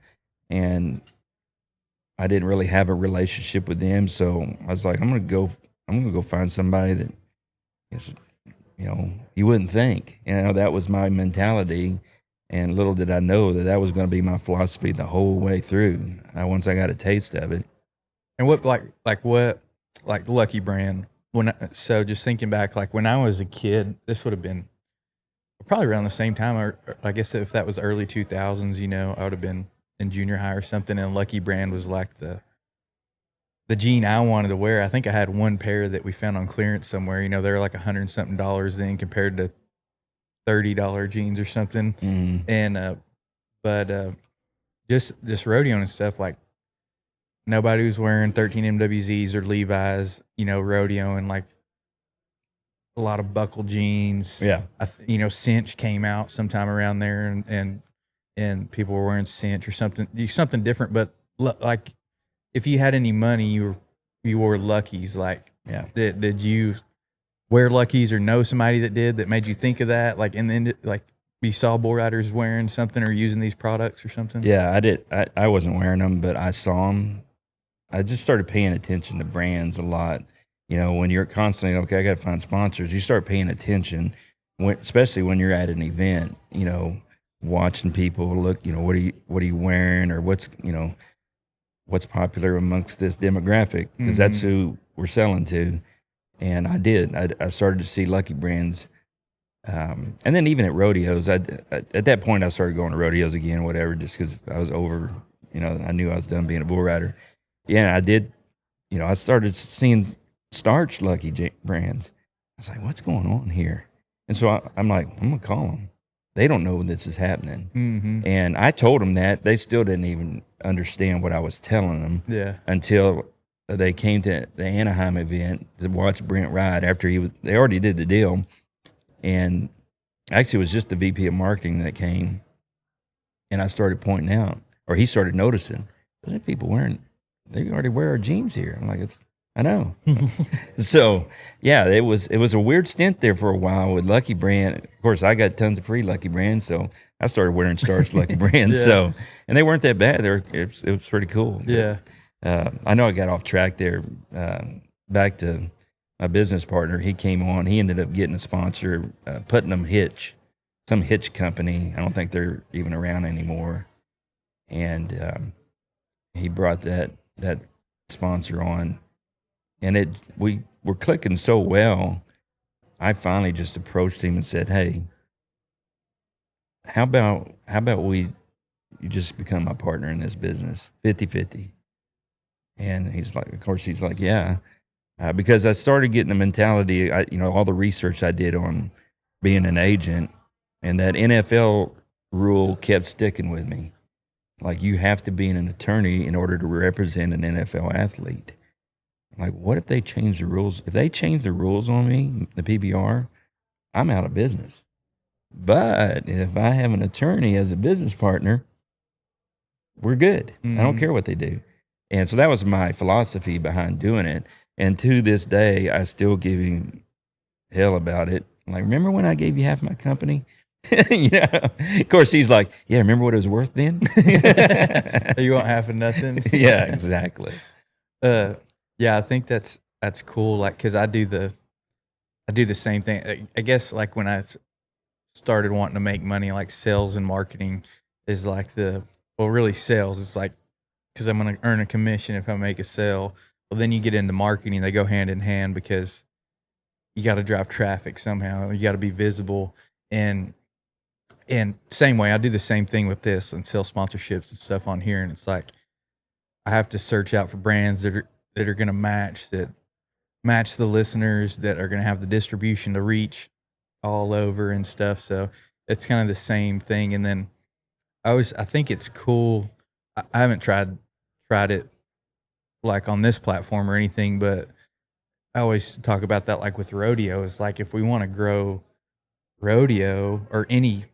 and I didn't really have a relationship with them. So I was like, I'm gonna go find somebody that is, you wouldn't think. That was my mentality. And little did I know that was going to be my philosophy the whole way through. Once I got a taste of it. And what Lucky Brand? So just thinking back, like when I was a kid, this would have been probably around the same time, or I guess if that was early 2000s, I would have been in junior high or something. And Lucky Brand was like the jean I wanted to wear. I think I had one pair that we found on clearance somewhere. They're like $100 something then compared to $30 jeans or something. Mm-hmm. And but just rodeoing and stuff, like nobody was wearing 13 MWZs or Levi's, rodeoing, like a lot of buckle jeans. Yeah. Cinch came out sometime around there, and people were wearing cinch or something different. But like, if you had any money, you wore Luckies. Like, yeah. Did you wear Luckies or know somebody that did, that made you think of that? Like, and then like you saw bull riders wearing something or using these products or something? Yeah, I did. I wasn't wearing them, but I saw them. I just started paying attention to brands a lot. When you're constantly, okay, I got to find sponsors, you start paying attention, especially when you're at an event, watching people look, what are you wearing, or what's popular amongst this demographic, because that's who we're selling to. And I did. I started to see Lucky Brands. And then even at rodeos, at that point, I started going to rodeos again, whatever, just because I was over, I knew I was done being a bull rider. Yeah, I did. I started seeing starched Lucky Brands. I was like, what's going on here? And so I'm like, I'm going to call them. They don't know this is happening. Mm-hmm. And I told them that. They still didn't even understand what I was telling them. Yeah. Until they came to the Anaheim event to watch Brent ride after they already did the deal. And actually, it was just the VP of marketing that came. And I started pointing out, or he started noticing, there's people they already wear our jeans here. I'm like, I know. So yeah, it was a weird stint there for a while with Lucky Brand. Of course, I got tons of free Lucky Brand, so I started wearing starched Lucky Brands. Yeah. So, and they weren't that bad. It was pretty cool. Yeah. But, I know I got off track there. Back to my business partner. He came on. He ended up getting a sponsor, Putnam Hitch, some hitch company. I don't think they're even around anymore. And he brought that sponsor on. And we were clicking so well, I finally just approached him and said, hey, how about you just become my partner in this business, 50-50? And he's like, yeah. Because I started getting the mentality, all the research I did on being an agent, and that NFL rule kept sticking with me. Like, you have to be an attorney in order to represent an NFL athlete. Like, what if they change the rules? If they change the rules on me, the PBR, I'm out of business. But if I have an attorney as a business partner, we're good. Mm-hmm. I don't care what they do. And so that was my philosophy behind doing it. And to this day, I still give him hell about it. I'm like, remember when I gave you half my company? Of course, he's like, yeah, remember what it was worth then? You want half of nothing? Yeah, exactly. Yeah, I think that's cool. Like, cause I do the same thing. I guess like when I started wanting to make money, like sales and marketing is like really sales. It's like, cause I'm going to earn a commission if I make a sale. Well, then you get into marketing, they go hand in hand because you got to drive traffic somehow. You got to be visible. And same way, I do the same thing with this and sell sponsorships and stuff on here. And it's like, I have to search out for brands that are going to match the listeners, that are going to have the distribution to reach all over and stuff. So it's kind of the same thing. And then I think it's cool. I haven't tried it like on this platform or anything, but I always talk about that like with rodeo is like if we want to grow rodeo or any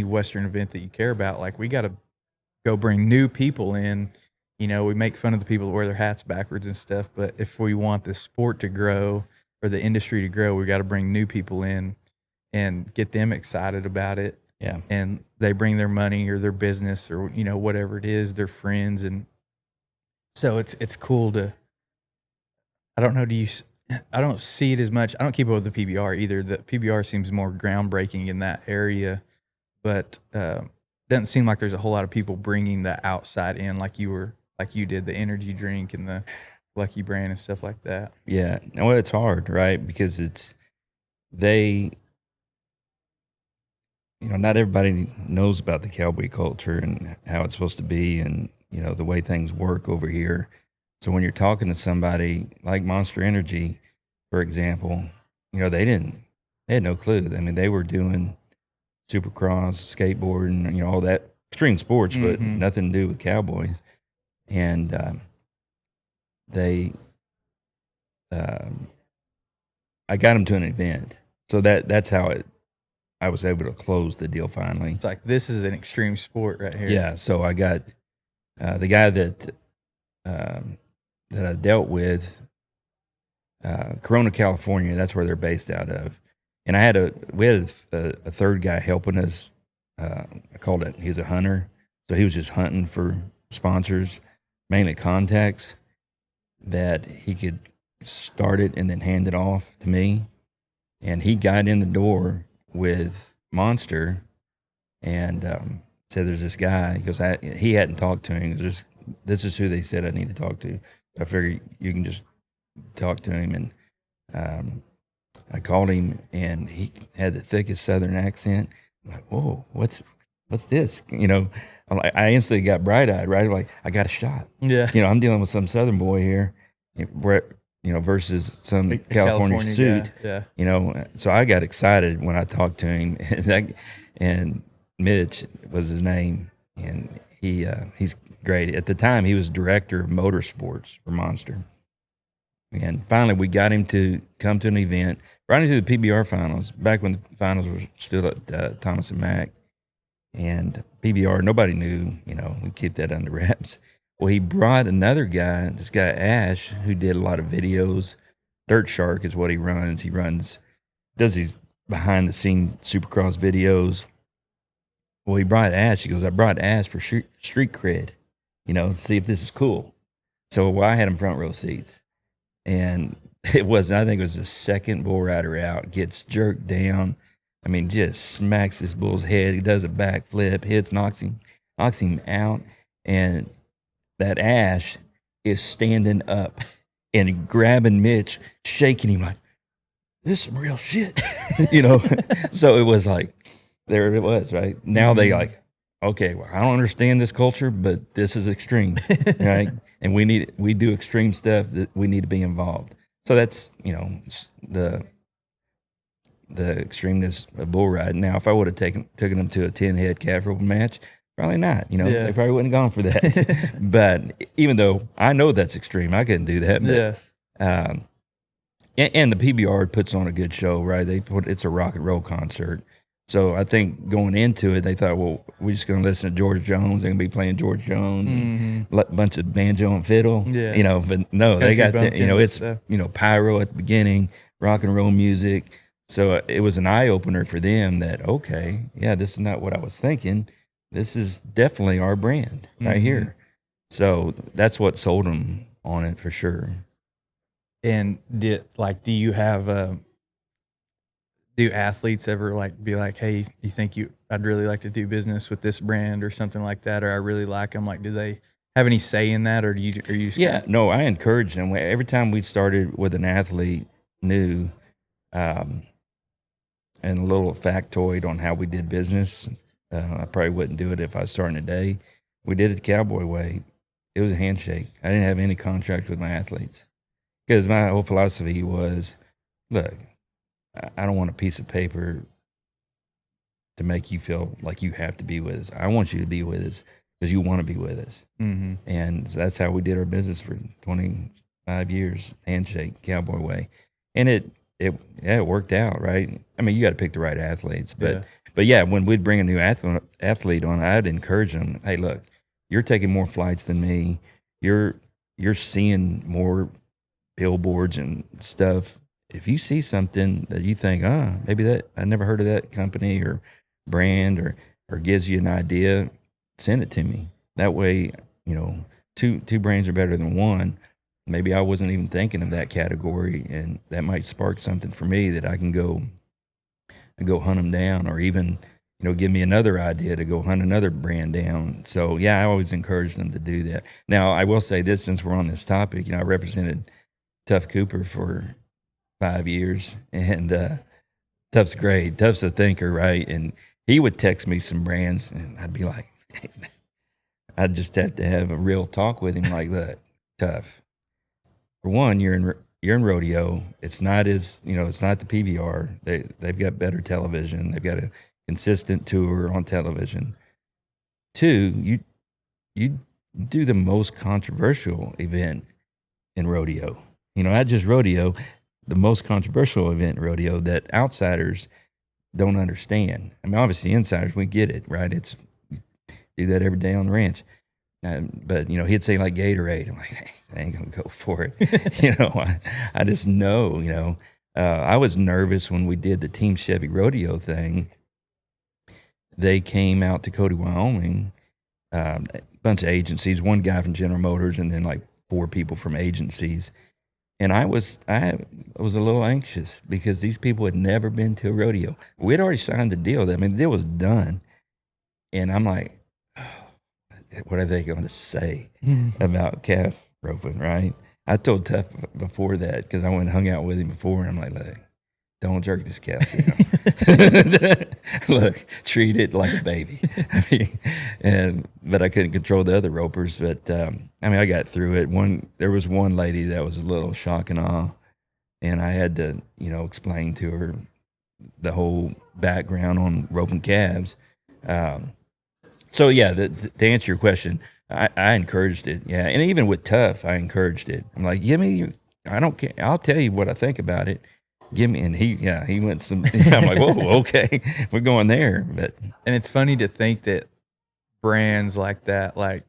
Western event that you care about, like we got to go bring new people in. You know, we make fun of the people that wear their hats backwards and stuff, but if we want the sport to grow or the industry to grow, we got to bring new people in and get them excited about it. Yeah. And they bring their money or their business or, you know, whatever it is, their friends. And so it's cool to, I don't know, I don't see it as much. I don't keep up with the PBR either. The PBR seems more groundbreaking in that area, but doesn't seem like there's a whole lot of people bringing the outside in like you did, the energy drink and the Lucky Brand and stuff like that. Yeah. Well, it's hard, right? Because they, you know, not everybody knows about the cowboy culture and how it's supposed to be and, you know, the way things work over here. So when you're talking to somebody like Monster Energy, for example, you know, they had no clue. I mean, they were doing supercross, skateboarding, you know, all that extreme sports, but nothing to do with cowboys. And I got them to an event. So that's how I was able to close the deal finally. It's like, this is an extreme sport right here. Yeah. So I got the guy that I dealt with, Corona, California. That's where they're based out of. And we had a third guy helping us. I called it. He's a hunter, so he was just hunting for sponsors, mainly contacts that he could start it and then hand it off to me. And he got in the door with Monster and said, "There's this guy." He goes, he hadn't talked to him. He goes, "This is who they said I need to talk to." I figured you can just talk to him, and I called him, and he had the thickest Southern accent. I'm like, "Whoa, what's this?" You know, I instantly got bright-eyed, right? I'm like, I got a shot. Yeah. You know, I'm dealing with some Southern boy here, you know, versus some California suit. Guy. Yeah. You know, so I got excited when I talked to him. And Mitch was his name, and he's great. At the time, he was director of motorsports for Monster. And finally, we got him to come to an event right into the PBR finals, back when the finals were still at Thomas and Mack. And PBR, nobody knew, you know, we keep that under wraps. Well, he brought another guy, this guy Ash, who did a lot of videos. Dirt Shark is what he runs. Does these behind the scene supercross videos. Well, he brought Ash. He goes, "I brought Ash for street cred, you know, see if this is cool." So I had him front row seats. And I think it was the second bull rider out, gets jerked down. I mean, just smacks this bull's head. He does a backflip, knocks him out. And that Ash is standing up and grabbing Mitch, shaking him like, "This is some real shit." You know? So it was like, there it was, right? Now they like, okay, well, I don't understand this culture, but this is extreme, right? And we do extreme stuff that we need to be involved. So that's, you know, the extremeness of bull riding. Now, if I would have taken them to a 10-head calf roping match, probably not. You know, they probably wouldn't have gone for that. But even though I know that's extreme, I couldn't do that. But, and the PBR puts on a good show, right? It's a rock and roll concert. So I think going into it, they thought, well, we're just going to listen to George Jones. They're going to be playing George Jones, and a bunch of banjo and fiddle, you know. But no, they got, you know, it's, you know, pyro at the beginning, rock and roll music. So it was an eye opener for them that, okay, yeah, this is not what I was thinking. This is definitely our brand right here. So that's what sold them on it for sure. And do you have do athletes ever like be like, "Hey, you think I'd really like to do business with this brand or something like that, or I really like them"? Like, do they have any say in that, or are you just no, I encourage them. Every time we started with an athlete new, and a little factoid on how we did business, I probably wouldn't do it if I was starting today. We did it the cowboy way. It was a handshake. I didn't have any contract with my athletes because my whole philosophy was, look, I don't want a piece of paper to make you feel like you have to be with us. I want you to be with us because you want to be with us. Mm-hmm. And that's how we did our business for 25 years, handshake, cowboy way. And it worked out, right? I mean, you got to pick the right athletes, but yeah, when we'd bring a new athlete on, I'd encourage them, hey, look, you're taking more flights than me. You're seeing more billboards and stuff. If you see something that you think, maybe that I never heard of that company or brand or gives you an idea, send it to me. That way, two brains are better than one. Maybe I wasn't even thinking of that category, and that might spark something for me that I can go hunt them down, or even, give me another idea to go hunt another brand down. So yeah, I always encourage them to do that. Now, I will say this, since we're on this topic, I represented Tuff Cooper for 5 years, and Tuff's great. Tuff's a thinker, right? And he would text me some brands, and I'd be like, I'd just have to have a real talk with him, like, look, Tuff, for one, you're in rodeo. It's not it's not the PBR. They've got better television. They've got a consistent tour on television. Two, you do the most controversial event in rodeo. Not just rodeo, the most controversial event in rodeo that outsiders don't understand. I mean, obviously insiders, we get it, right? It's do that every day on the ranch. But he'd say like Gatorade. I'm like, hey, I ain't gonna go for it. I just know. I was nervous when we did the Team Chevy Rodeo thing. They came out to Cody, Wyoming, a bunch of agencies, one guy from General Motors, and then like 4 people from agencies. And I was a little anxious because these people had never been to a rodeo. We'd already signed the deal. I mean, the deal was done, and I'm like, what are they going to say about calf roping, right? I told Tuff before that, because I went and hung out with him before, and I'm like, look, don't jerk this calf down. Look, treat it like a baby. But I couldn't control the other ropers. But I got through it. There was one lady that was a little shock and awe, and I had to, explain to her the whole background on roping calves. So yeah, to answer your question, I encouraged it. Yeah, and even with Tuff, I encouraged it. I'm like, I don't care. I'll tell you what I think about it. And he went some. I'm like, whoa, okay, we're going there. And it's funny to think that brands like that, like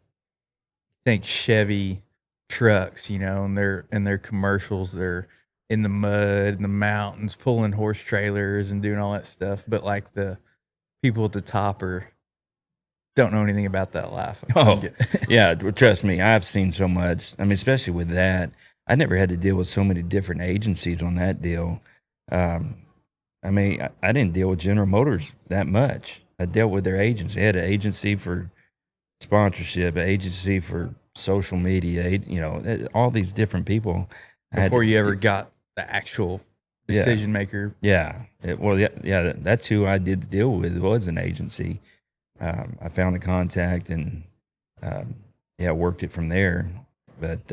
think Chevy trucks, and their commercials, they're in the mud, in the mountains, pulling horse trailers and doing all that stuff. But like the people at the top don't know anything about that life. Oh, yeah. Trust me, I've seen so much. I mean, especially with that, I never had to deal with so many different agencies on that deal. I didn't deal with General Motors that much. I dealt with their agents. They had an agency for sponsorship, an agency for social media, all these different people. Before you ever got the actual decision maker. Yeah. That's who I did the deal with. It was an agency. I found a contact and, worked it from there. But,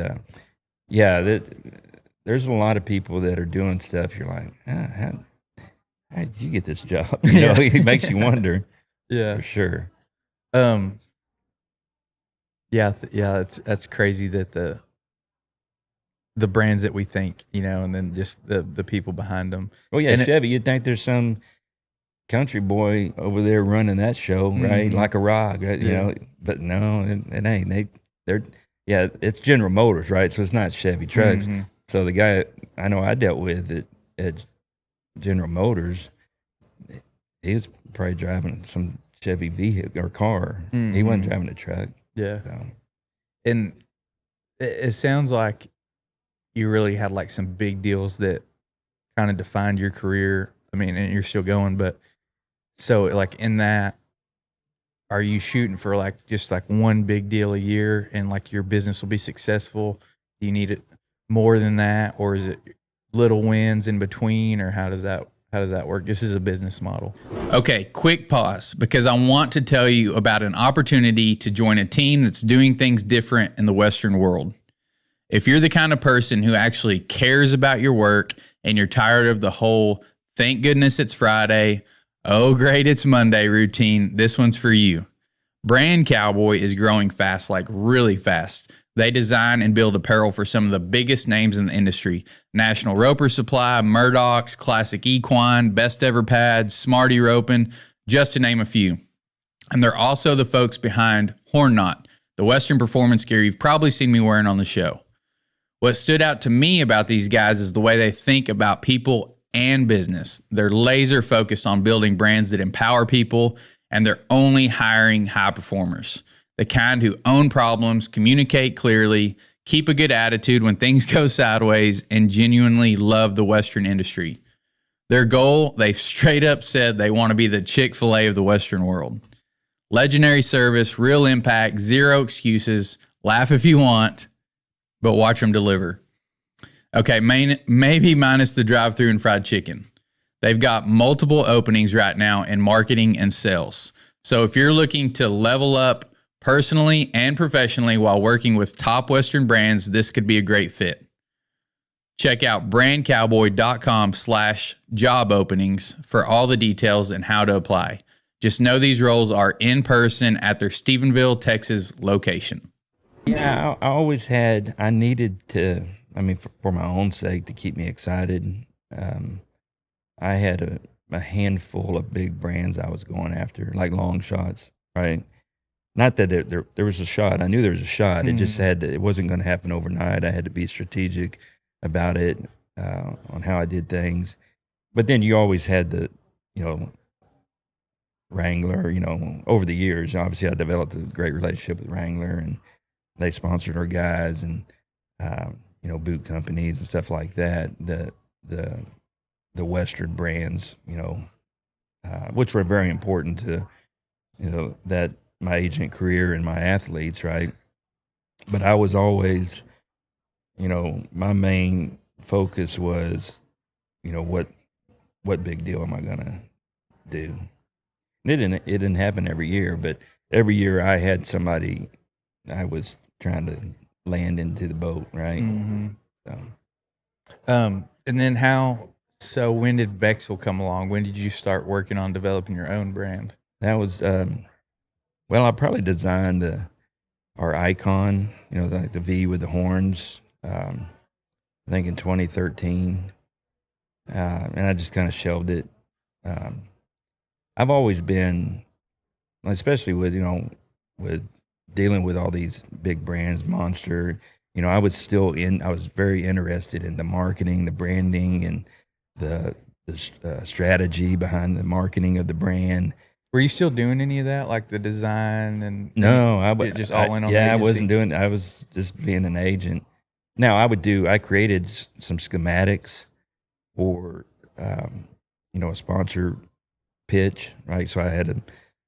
there's a lot of people that are doing stuff. You're like, how did you get this job? It makes you wonder. Yeah, for sure. That's crazy that the brands that we think, and then just the people behind them. Well, yeah, and Chevy, you'd think there's some country boy over there running that show, right? Mm-hmm. Like a rock, right? Yeah. But no, it ain't. It's General Motors, right? So it's not Chevy trucks. Mm-hmm. So the guy I know I dealt with at General Motors, he was probably driving some Chevy vehicle or car. Mm-hmm. He wasn't driving a truck. Yeah. So. And it sounds like you really had like some big deals that kind of defined your career. I mean, and you're still going, but so like in that, are you shooting for like just like one big deal a year and like your business will be successful? Do you need it more than that, or is it little wins in between, or how does that work? This is a business model. Okay, quick pause, because I want to tell you about an opportunity to join a team that's doing things different in the Western world. If you're the kind of person who actually cares about your work and you're tired of the whole thank goodness it's Friday, oh great it's Monday routine, this one's for you. Brand Cowboy is growing fast, like really fast. They design and build apparel for some of the biggest names in the industry. National Roper Supply, Murdoch's, Classic Equine, Best Ever Pads, Smarty Roping, just to name a few. And they're also the folks behind Horn Knot, the Western performance gear you've probably seen me wearing on the show. What stood out to me about these guys is the way they think about people and business. They're laser focused on building brands that empower people, and they're only hiring high performers. The kind who own problems, communicate clearly, keep a good attitude when things go sideways, and genuinely love the Western industry. Their goal, they've straight up said they want to be the Chick-fil-A of the Western world. Legendary service, real impact, zero excuses, laugh if you want, but watch them deliver. Okay, maybe minus the drive-thru and fried chicken. They've got multiple openings right now in marketing and sales. So if you're looking to level up personally and professionally while working with top Western brands, this could be a great fit. Check out brandcowboy.com/job openings for all the details and how to apply. Just know these roles are in person at their Stephenville, Texas location. Yeah, I needed to, for my own sake, to keep me excited. I had a handful of big brands I was going after, like long shots, right? Not that there was a shot. I knew there was a shot. It just it wasn't going to happen overnight. I had to be strategic about it, on how I did things. But then you always had the, Wrangler, over the years. Obviously, I developed a great relationship with Wrangler, and they sponsored our guys, and boot companies and stuff like that. The Western brands, which were very important to, that my agent career and my athletes, right? But I was always, my main focus was, what big deal am I gonna do? And it didn't happen every year, but every year I had somebody I was trying to land into the boat, right? Mm-hmm. And then so when did Vexil come along? When did you start working on developing your own brand? That was, I probably designed our icon, like the V with the horns, I think in 2013. And I just kind of shelved it. I've always been, especially with dealing with all these big brands, Monster, I was very interested in the marketing, the branding, and the strategy behind the marketing of the brand. Were you still doing any of that, like the design and? No, I just all in on. Yeah, I wasn't doing. I was just being an agent. Now I created some schematics for, a sponsor pitch, right? So I had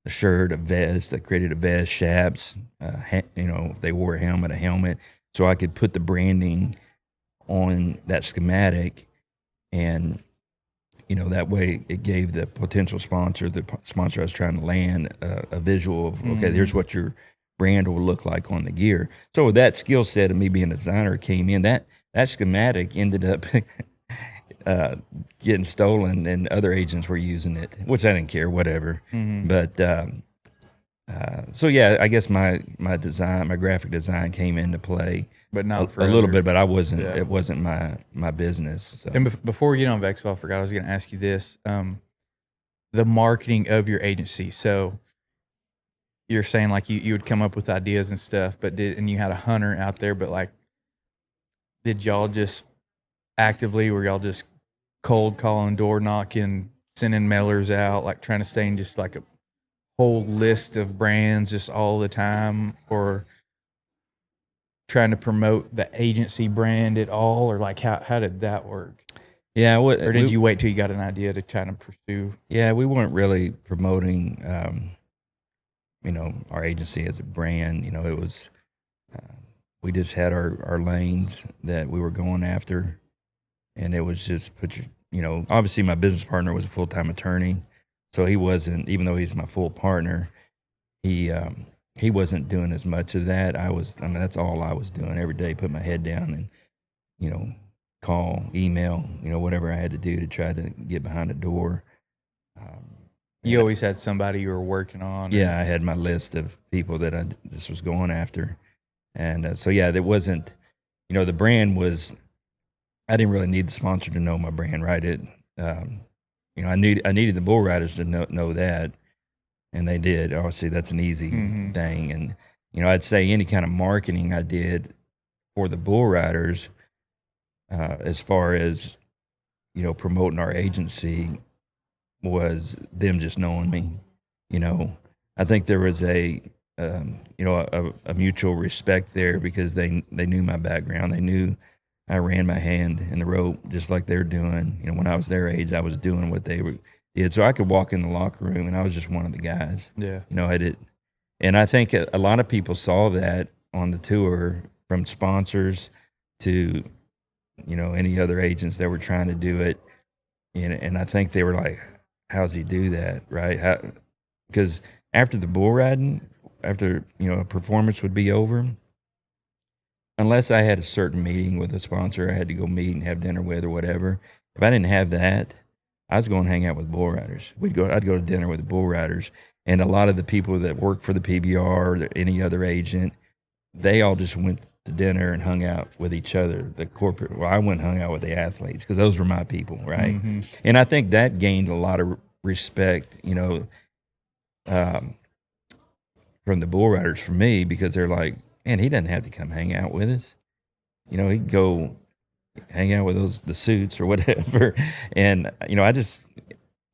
a shirt, a vest. I created a vest, chaps. If they wore a helmet, so I could put the branding on that schematic, and that way it gave the potential sponsor, the sponsor I was trying to land, a visual of, okay, here's what your brand will look like on the gear. So with that skill set of me being a designer came in, that schematic ended up getting stolen, and other agents were using it, which I didn't care, whatever. But so yeah, I guess my graphic design came into play, but not for a little bit. But I wasn't. Yeah. It wasn't my business. So. And before we get on Vexil, I forgot I was going to ask you this: the marketing of your agency. So you're saying like you would come up with ideas and stuff, and you had a hunter out there, but like, did y'all just were y'all just cold calling, door knocking, sending mailers out, like trying to stay in just like a whole list of brands just all the time, or trying to promote the agency brand at all, or like how did that work? Yeah, or did you wait till you got an idea to try to pursue? Yeah, we weren't really promoting, our agency as a brand. It was, we just had our lanes that we were going after. And it was just obviously my business partner was a full-time attorney, so he wasn't, even though he's my full partner, he wasn't doing as much of that. That's all I was doing every day, put my head down and, call, email, whatever I had to do to try to get behind the door. You always had somebody you were working on. Yeah, I had my list of people that I just was going after. And so, yeah, there wasn't, the brand was, I didn't really need the sponsor to know my brand, right? I needed the bull riders to know that, and they did. Obviously, that's an easy thing. And, I'd say any kind of marketing I did for the bull riders, as far as, promoting our agency, was them just knowing me. I think there was a mutual respect there, because they knew my background. They knew I ran my hand in the rope just like they're doing. When I was their age, I was doing what they did. So I could walk in the locker room and I was just one of the guys. Yeah. I did. And I think a lot of people saw that on the tour, from sponsors to, any other agents that were trying to do it. And I think they were like, how's he do that, right? Because after the bull riding, after, a performance would be over, unless I had a certain meeting with a sponsor I had to go meet and have dinner with or whatever, if I didn't have that, I was going to hang out with bull riders. I'd go to dinner with the bull riders. And a lot of the people that work for the PBR or any other agent, they all just went to dinner and hung out with each other. The corporate, I went and hung out with the athletes, because those were my people, right? And I think that gained a lot of respect, from the bull riders for me, because they're like, man, he doesn't have to come hang out with us. He can go hang out with the suits or whatever. And, I just,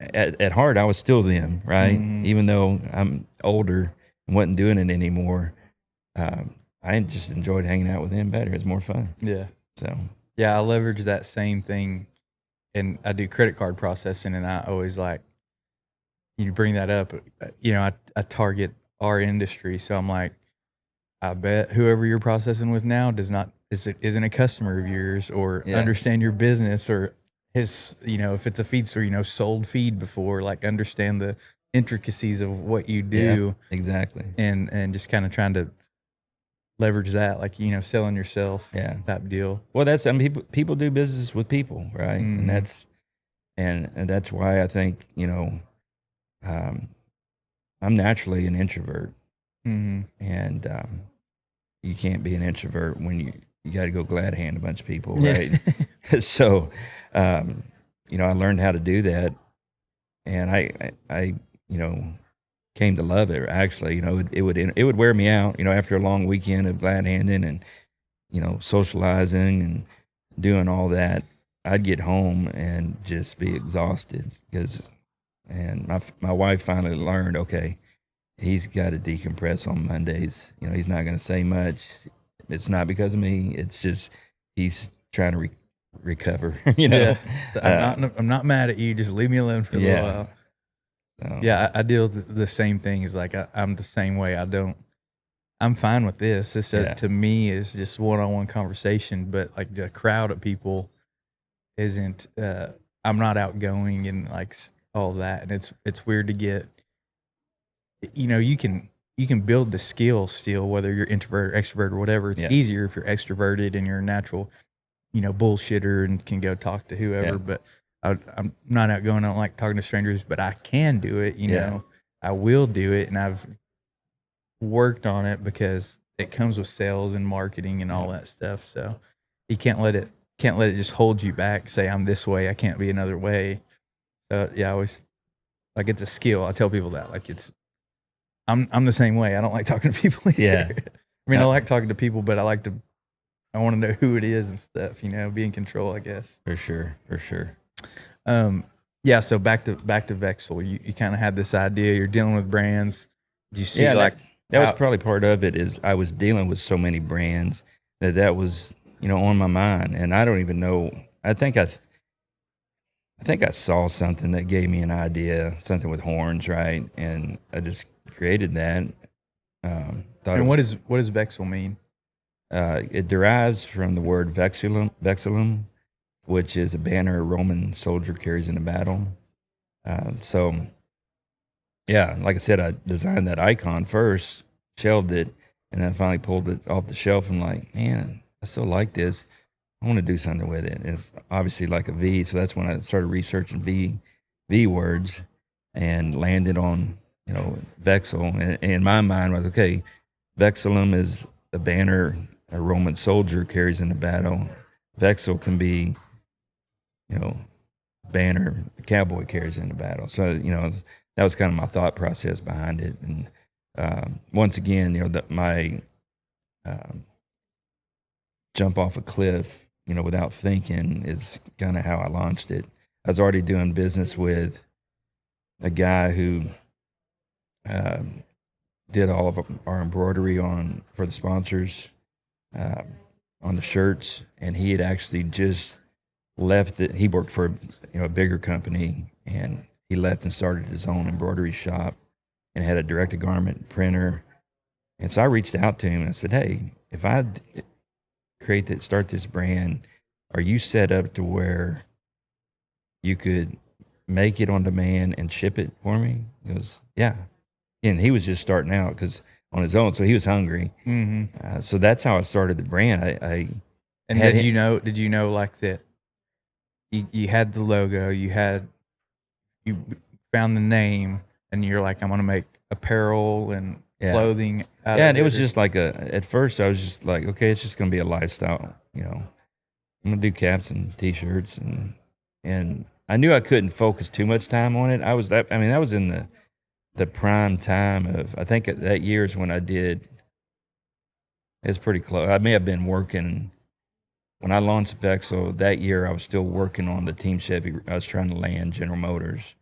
at heart, I was still them, right? Even though I'm older and wasn't doing it anymore, I just enjoyed hanging out with him better. It's more fun. Yeah. So. Yeah, I leverage that same thing, and I do credit card processing, and I always like, you bring that up, I target our industry. So I'm like, I bet whoever you're processing with now isn't a customer of yours, or understand your business, or his, if it's a feed store, sold feed before, like understand the intricacies of what you do. Yeah, exactly. And just kind of trying to leverage that, like, selling yourself, type deal. Well, people do business with people, right? And that's why I think, I'm naturally an introvert. And you can't be an introvert when you got to go glad hand a bunch of people, right? So, I learned how to do that, and I came to love it. Actually, it would wear me out, after a long weekend of glad handing and, socializing and doing all that. I'd get home and just be exhausted, and my wife finally learned, okay, he's got to decompress on Mondays. He's not going to say much. It's not because of me. It's just he's trying to recover. Yeah. I'm not mad at you. Just leave me alone for a little while. So. Yeah, I deal with the same thing. Is like I'm the same way. I'm fine with this. This to me is just one-on-one conversation. But like the crowd of people isn't. I'm not outgoing and like all that, and it's weird to get. You can build the skill still, whether you're introvert or extrovert or whatever. It's easier if you're extroverted and you're a natural, bullshitter and can go talk to whoever. Yeah. But I'm not outgoing. I don't like talking to strangers, but I can do it. I will do it, and I've worked on it because it comes with sales and marketing and all that stuff. So you can't let it just hold you back. Say I'm this way, I can't be another way. So I always like it's a skill. I tell people that I'm the same way. I don't like talking to people either. Yeah. I mean, I like talking to people, but I want to know who it is and stuff, be in control, I guess. For sure. So back to Vexel. You kind of had this idea, you're dealing with brands. Did you see that was probably part of it, is I was dealing with so many brands that was, on my mind. And I don't even know, I think I saw something that gave me an idea, something with horns, right? And I just created that. And what does Vexel mean? It derives from the word vexillum, which is a banner a Roman soldier carries in a battle. Like I said, I designed that icon first, shelved it, and then I finally pulled it off the shelf and like, man, I still like this. I want to do something with it. And it's obviously like a V, so that's when I started researching V words. and landed on, Vexil. And in my mind was, okay, Vexillum is a banner a Roman soldier carries into battle. Vexil can be, banner a cowboy carries into battle. So, that was kind of my thought process behind it. And once again, my jump off a cliff, without thinking is kind of how I launched it. I was already doing business with a guy who did all of our embroidery for the sponsors on the shirts, and he had actually just left it. He worked for a bigger company, and he left and started his own embroidery shop and had a direct-to-garment printer. And so I reached out to him and I said, hey, if I start this brand, are you set up to where you could make it on demand and ship it for me? He goes, yeah. And he was just starting out on his own, so he was hungry. Mm-hmm. So that's how I started the brand. Did you know like that? You had the logo, you found the name, and you're like, I'm gonna make apparel and clothing. And it was just like at first I was just like, okay, it's just gonna be a lifestyle. I'm gonna do caps and t-shirts, and I knew I couldn't focus too much time on it. That was in the prime time of, I think that year is when I did. It's pretty close. I may have been working when I launched Vexel that year. I was still working on the Team Chevy. I was trying to land General Motors.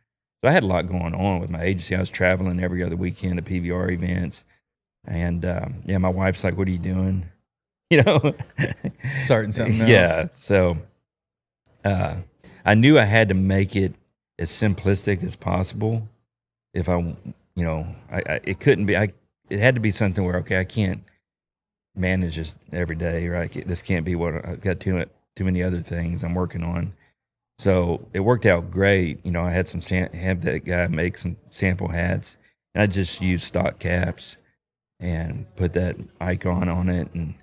So I had a lot going on with my agency. I was traveling every other weekend to PBR events. And my wife's like, what are you doing? Starting something else. Yeah. So I knew I had to make it as simplistic as possible. If it couldn't be, it had to be something where, okay, I can't manage this every day, right? This can't be what I've got too many other things I'm working on. So it worked out great. I had have that guy make some sample hats, and I just used stock caps and put that icon on it, and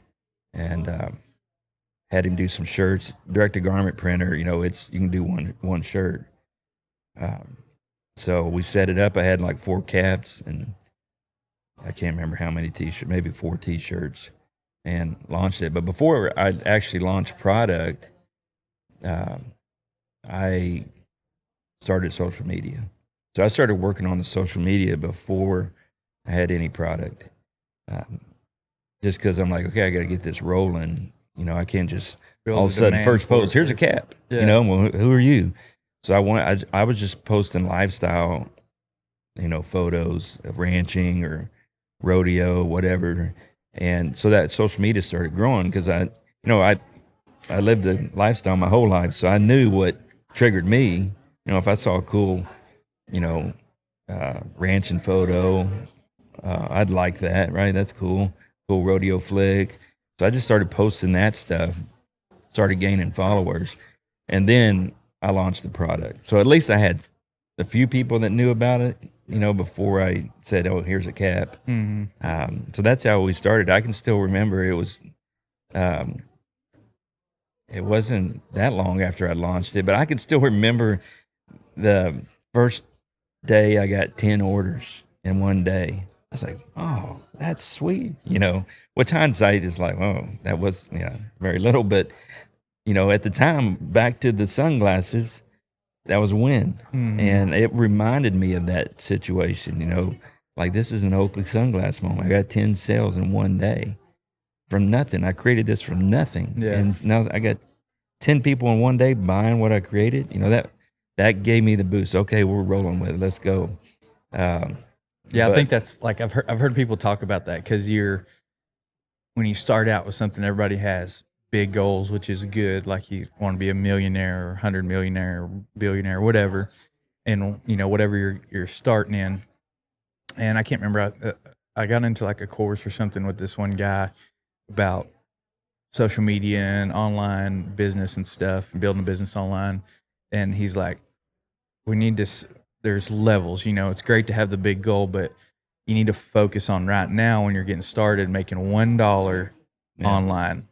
had him do some shirts. Direct to garment printer, you can do one shirt. So we set it up. I had like 4 caps, and I can't remember how many t-shirts, maybe 4 t-shirts, and launched it. But before I actually launched product, I started social media. So I started working on the social media before I had any product. Just because I'm like, okay, I got to get this rolling. I can't just all of a sudden first post, here's a cap. Well, who are you? So I was just posting lifestyle, photos of ranching or rodeo, whatever. And so that social media started growing because I lived the lifestyle my whole life. So I knew what triggered me. If I saw a cool, ranching photo, I'd like that, right? That's cool. Cool rodeo flick. So I just started posting that stuff, started gaining followers. And then I launched the product. So at least I had a few people that knew about it, before I said, oh, here's a cap. Mm-hmm. So that's how we started. I can still remember it wasn't that long after I launched it, but I can still remember the first day I got 10 orders in one day. I was like, oh, that's sweet. With hindsight is like, oh, that was, very little. But, at the time, back to the sunglasses, that was a win. Mm-hmm. And it reminded me of that situation, like this is an Oakley sunglass moment. I got 10 sales in one day from nothing. I created this from nothing. Yeah. And now I got 10 people in one day buying what I created. That gave me the boost. Okay, we're rolling with it. Let's go. I think that's like, I've heard people talk about that because when you start out with something, everybody has big goals, which is good. Like you want to be a millionaire or 100 millionaire or billionaire, or whatever. And whatever you're starting in. And I can't remember, I got into like a course or something with this one guy about social media and online business and stuff, and building a business online. And he's like, there's levels, it's great to have the big goal, but you need to focus on right now when you're getting started making $1 online,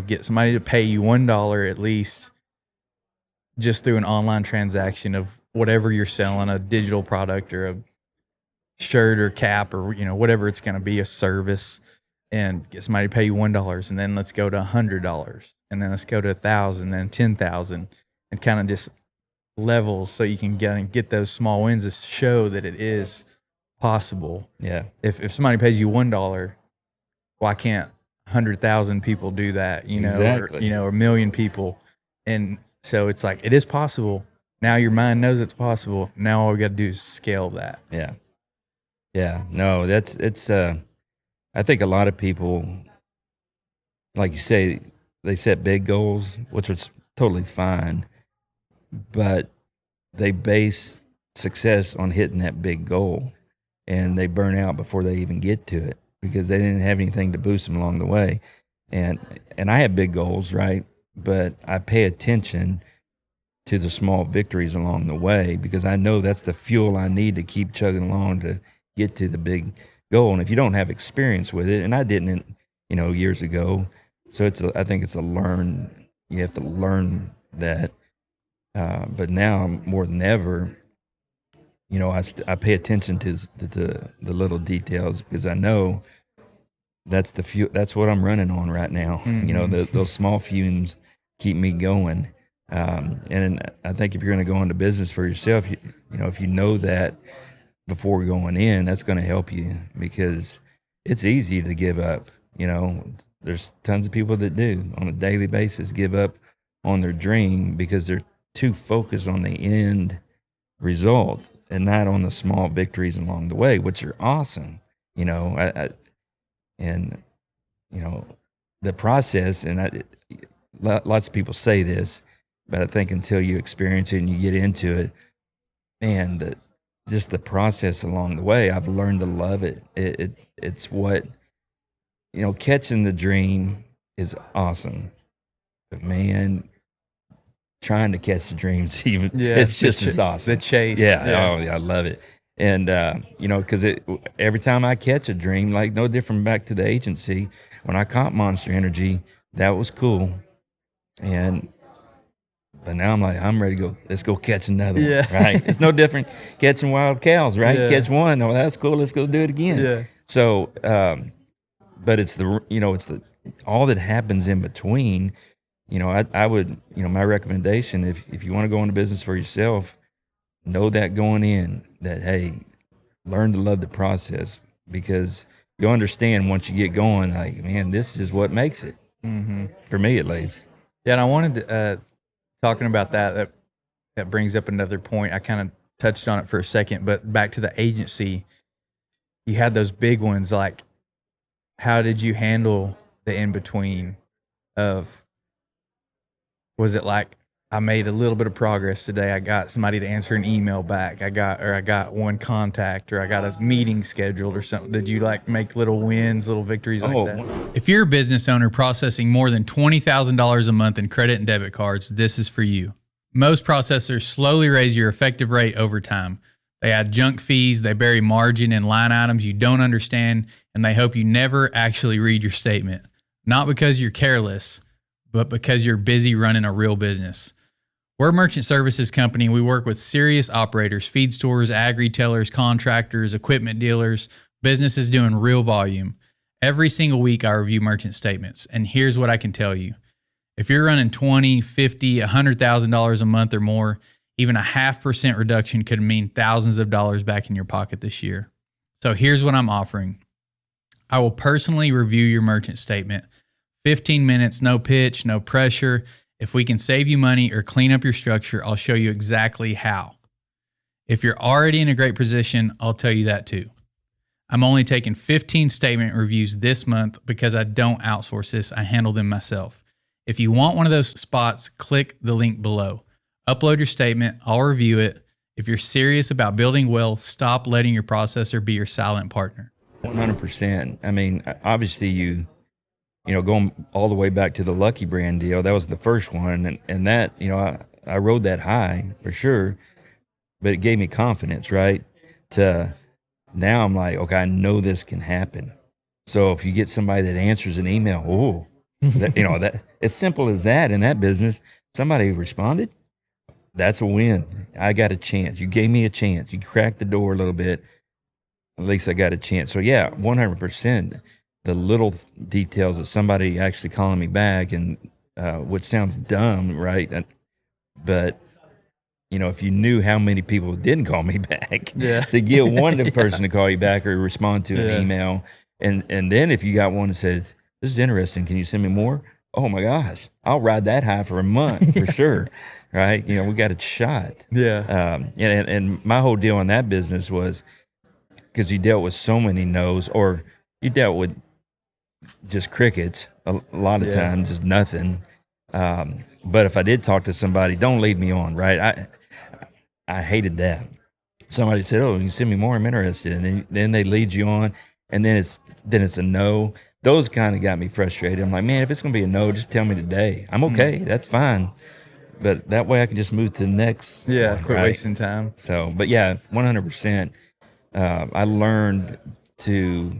get somebody to pay you $1 at least just through an online transaction of whatever you're selling, a digital product or a shirt or cap or, you know, whatever it's going to be, a service, and get somebody to pay you $1, and then let's go to $100, and then let's go to 1,000, then 10,000, and kind of just levels so you can get those small wins to show that it is possible. Yeah. If somebody pays you $1, why can't 100,000 people do that? You know, Exactly. or, you know, a million people. And so it's like, it is possible. Now your mind knows it's possible. Now all we got to do is scale that. Yeah. Yeah. No, it's I think a lot of people, like you say, they set big goals, which was totally fine, but they base success on hitting that big goal, and they burn out before they even get to it because they didn't have anything to boost them along the way. And I have big goals, right? But I pay attention to the small victories along the way because I know that's the fuel I need to keep chugging along to get to the big goal. And if you don't have experience with it, and I didn't, you know, years ago, so I think it's you have to learn that. But now more than ever, you know, I pay attention to the little details because I know that's the fuel. That's what I'm running on right now. Mm-hmm. You know, those small fumes keep me going. And I think if you're going to go into business for yourself, you know, if you know that before going in, that's going to help you because it's easy to give up. You know, there's tons of people that do on a daily basis give up on their dream because they're too focused on the end result and not on the small victories along the way, which are awesome. You know, and you know, the process, and lots of people say this, but I think until you experience it and you get into it, man, just the process along the way, I've learned to love it. It's what, you know, catching the dream is awesome, but man, trying to catch the dreams even, it's just as awesome. The chase. Yeah. Oh yeah, I love it. And, you know, because every time I catch a dream, like no different back to the agency, when I caught Monster Energy, that was cool. But now I'm like, I'm ready to go. Let's go catch another one, right? It's no different catching wild cows, right? Yeah. Catch one. Oh, that's cool. Let's go do it again. Yeah. So, but it's all that happens in between. You know, I would, you know, my recommendation, if you want to go into business for yourself, know that going in that, hey, learn to love the process because you'll understand once you get going, like, man, this is what makes it. Mm-hmm. For me, at least. Yeah. And I wanted to, talking about that brings up another point. I kind of touched on it for a second, but back to the agency, you had those big ones. Like, how did you handle the in-between of, was it like, I made a little bit of progress today. I got somebody to answer an email back. I got one contact, or I got a meeting scheduled or something. Did you like make little wins, little victories like that? If you're a business owner processing more than $20,000 a month in credit and debit cards, this is for you. Most processors slowly raise your effective rate over time. They add junk fees, they bury margin in line items you don't understand, and they hope you never actually read your statement. Not because you're careless, but because you're busy running a real business. We're a merchant services company. We work with serious operators, feed stores, ag retailers, contractors, equipment dealers, businesses doing real volume. Every single week I review merchant statements. And here's what I can tell you. If you're running $20,000, $50,000, $100,000 a month or more, even a 0.5% reduction could mean thousands of dollars back in your pocket this year. So here's what I'm offering. I will personally review your merchant statement. 15 minutes, no pitch, no pressure. If we can save you money or clean up your structure, I'll show you exactly how. If you're already in a great position, I'll tell you that too. I'm only taking 15 statement reviews this month because I don't outsource this. I handle them myself. If you want one of those spots, click the link below. Upload your statement. I'll review it. If you're serious about building wealth, stop letting your processor be your silent partner. 100%. I mean, obviously you know, going all the way back to the Lucky Brand deal, that was the first one. And that, you know, I rode that high for sure, but it gave me confidence, right? Now I'm like, okay, I know this can happen. So if you get somebody that answers an email, you know, that as simple as that in that business, somebody responded. that's a win. I got a chance. You gave me a chance. You cracked the door a little bit. At least I got a chance. So yeah, 100%. The little details of somebody actually calling me back, and which sounds dumb, right? But if you knew how many people didn't call me back, to get one person to call you back or respond to an email, and then if you got one that says, "This is interesting, can you send me more?" Oh my gosh, I'll ride that high for a month for sure, right? We got it shot. And my whole deal in that business was because you dealt with so many no's, or you dealt with just crickets a lot of times, just nothing. But if I did talk to somebody, don't lead me on, right? I hated that. Somebody said, "Oh, you send me more, I'm interested," and then they lead you on, and then it's a no. Those kind of got me frustrated. I'm like, man, if it's gonna be a no, just tell me today. I'm okay. That's fine. But that way I can just move to the next. Quit right? wasting time. So, but yeah, 100%. I learned to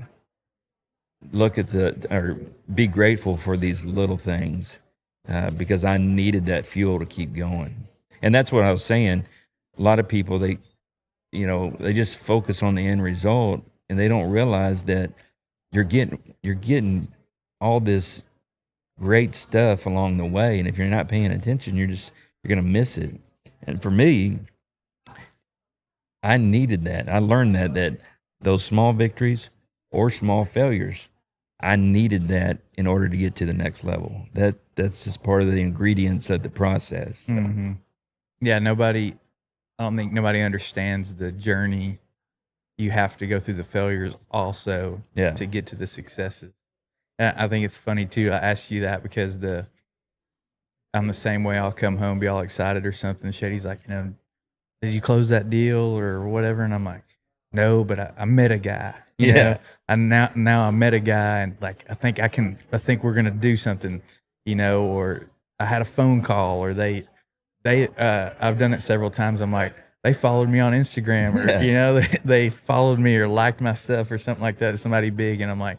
look at or be grateful for these little things because I needed that fuel to keep going. And that's what I was saying. A lot of people, they just focus on the end result, and they don't realize that you're getting all this great stuff along the way. And if you're not paying attention, you're going to miss it. And for me, I needed that. I learned that those small victories or small failures, I needed that in order to get to the next level. That's just part of the ingredients of the process. Mm-hmm. Yeah, I don't think nobody understands the journey you have to go through, the failures also to get to the successes. And I think it's funny too. I asked you that because I'm the same way. I'll come home, be all excited or something. Shady's like, did you close that deal or whatever? And I'm like, no, but I met a guy. You know, and now I met a guy, and like I think we're gonna do something. Or I had a phone call, or I've done it several times. I'm like, they followed me on Instagram, or they followed me or liked my stuff or something like that. Somebody big, and I'm like,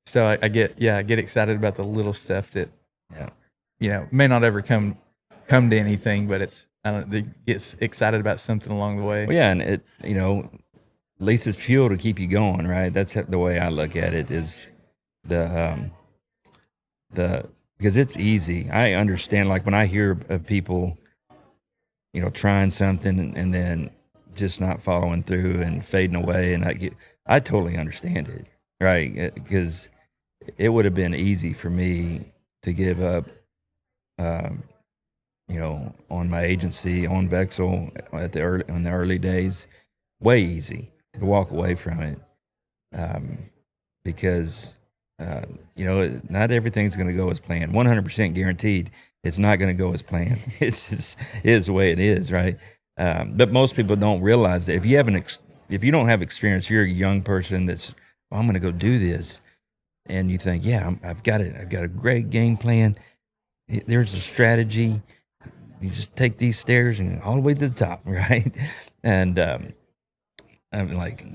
so I get excited about the little stuff that may not ever come to anything, but it gets excited about something along the way. Well, yeah, and it at least it's fuel to keep you going, right? That's the way I look at it. Is the because it's easy. I understand, like when I hear of people trying something and then just not following through and fading away, and I totally understand it, right? Because it would have been easy for me to give up, on my agency, on Vexel in the early days, way easy to walk away from it, because not everything's going to go as planned. 100% guaranteed. It's not going to go as planned. It's just is the way it is, right? But most people don't realize that if you don't have experience, you're a young person that's, I'm going to go do this, and you think, I've got it. I've got a great game plan. There's a strategy. You just take these stairs and all the way to the top, right? And I'm like,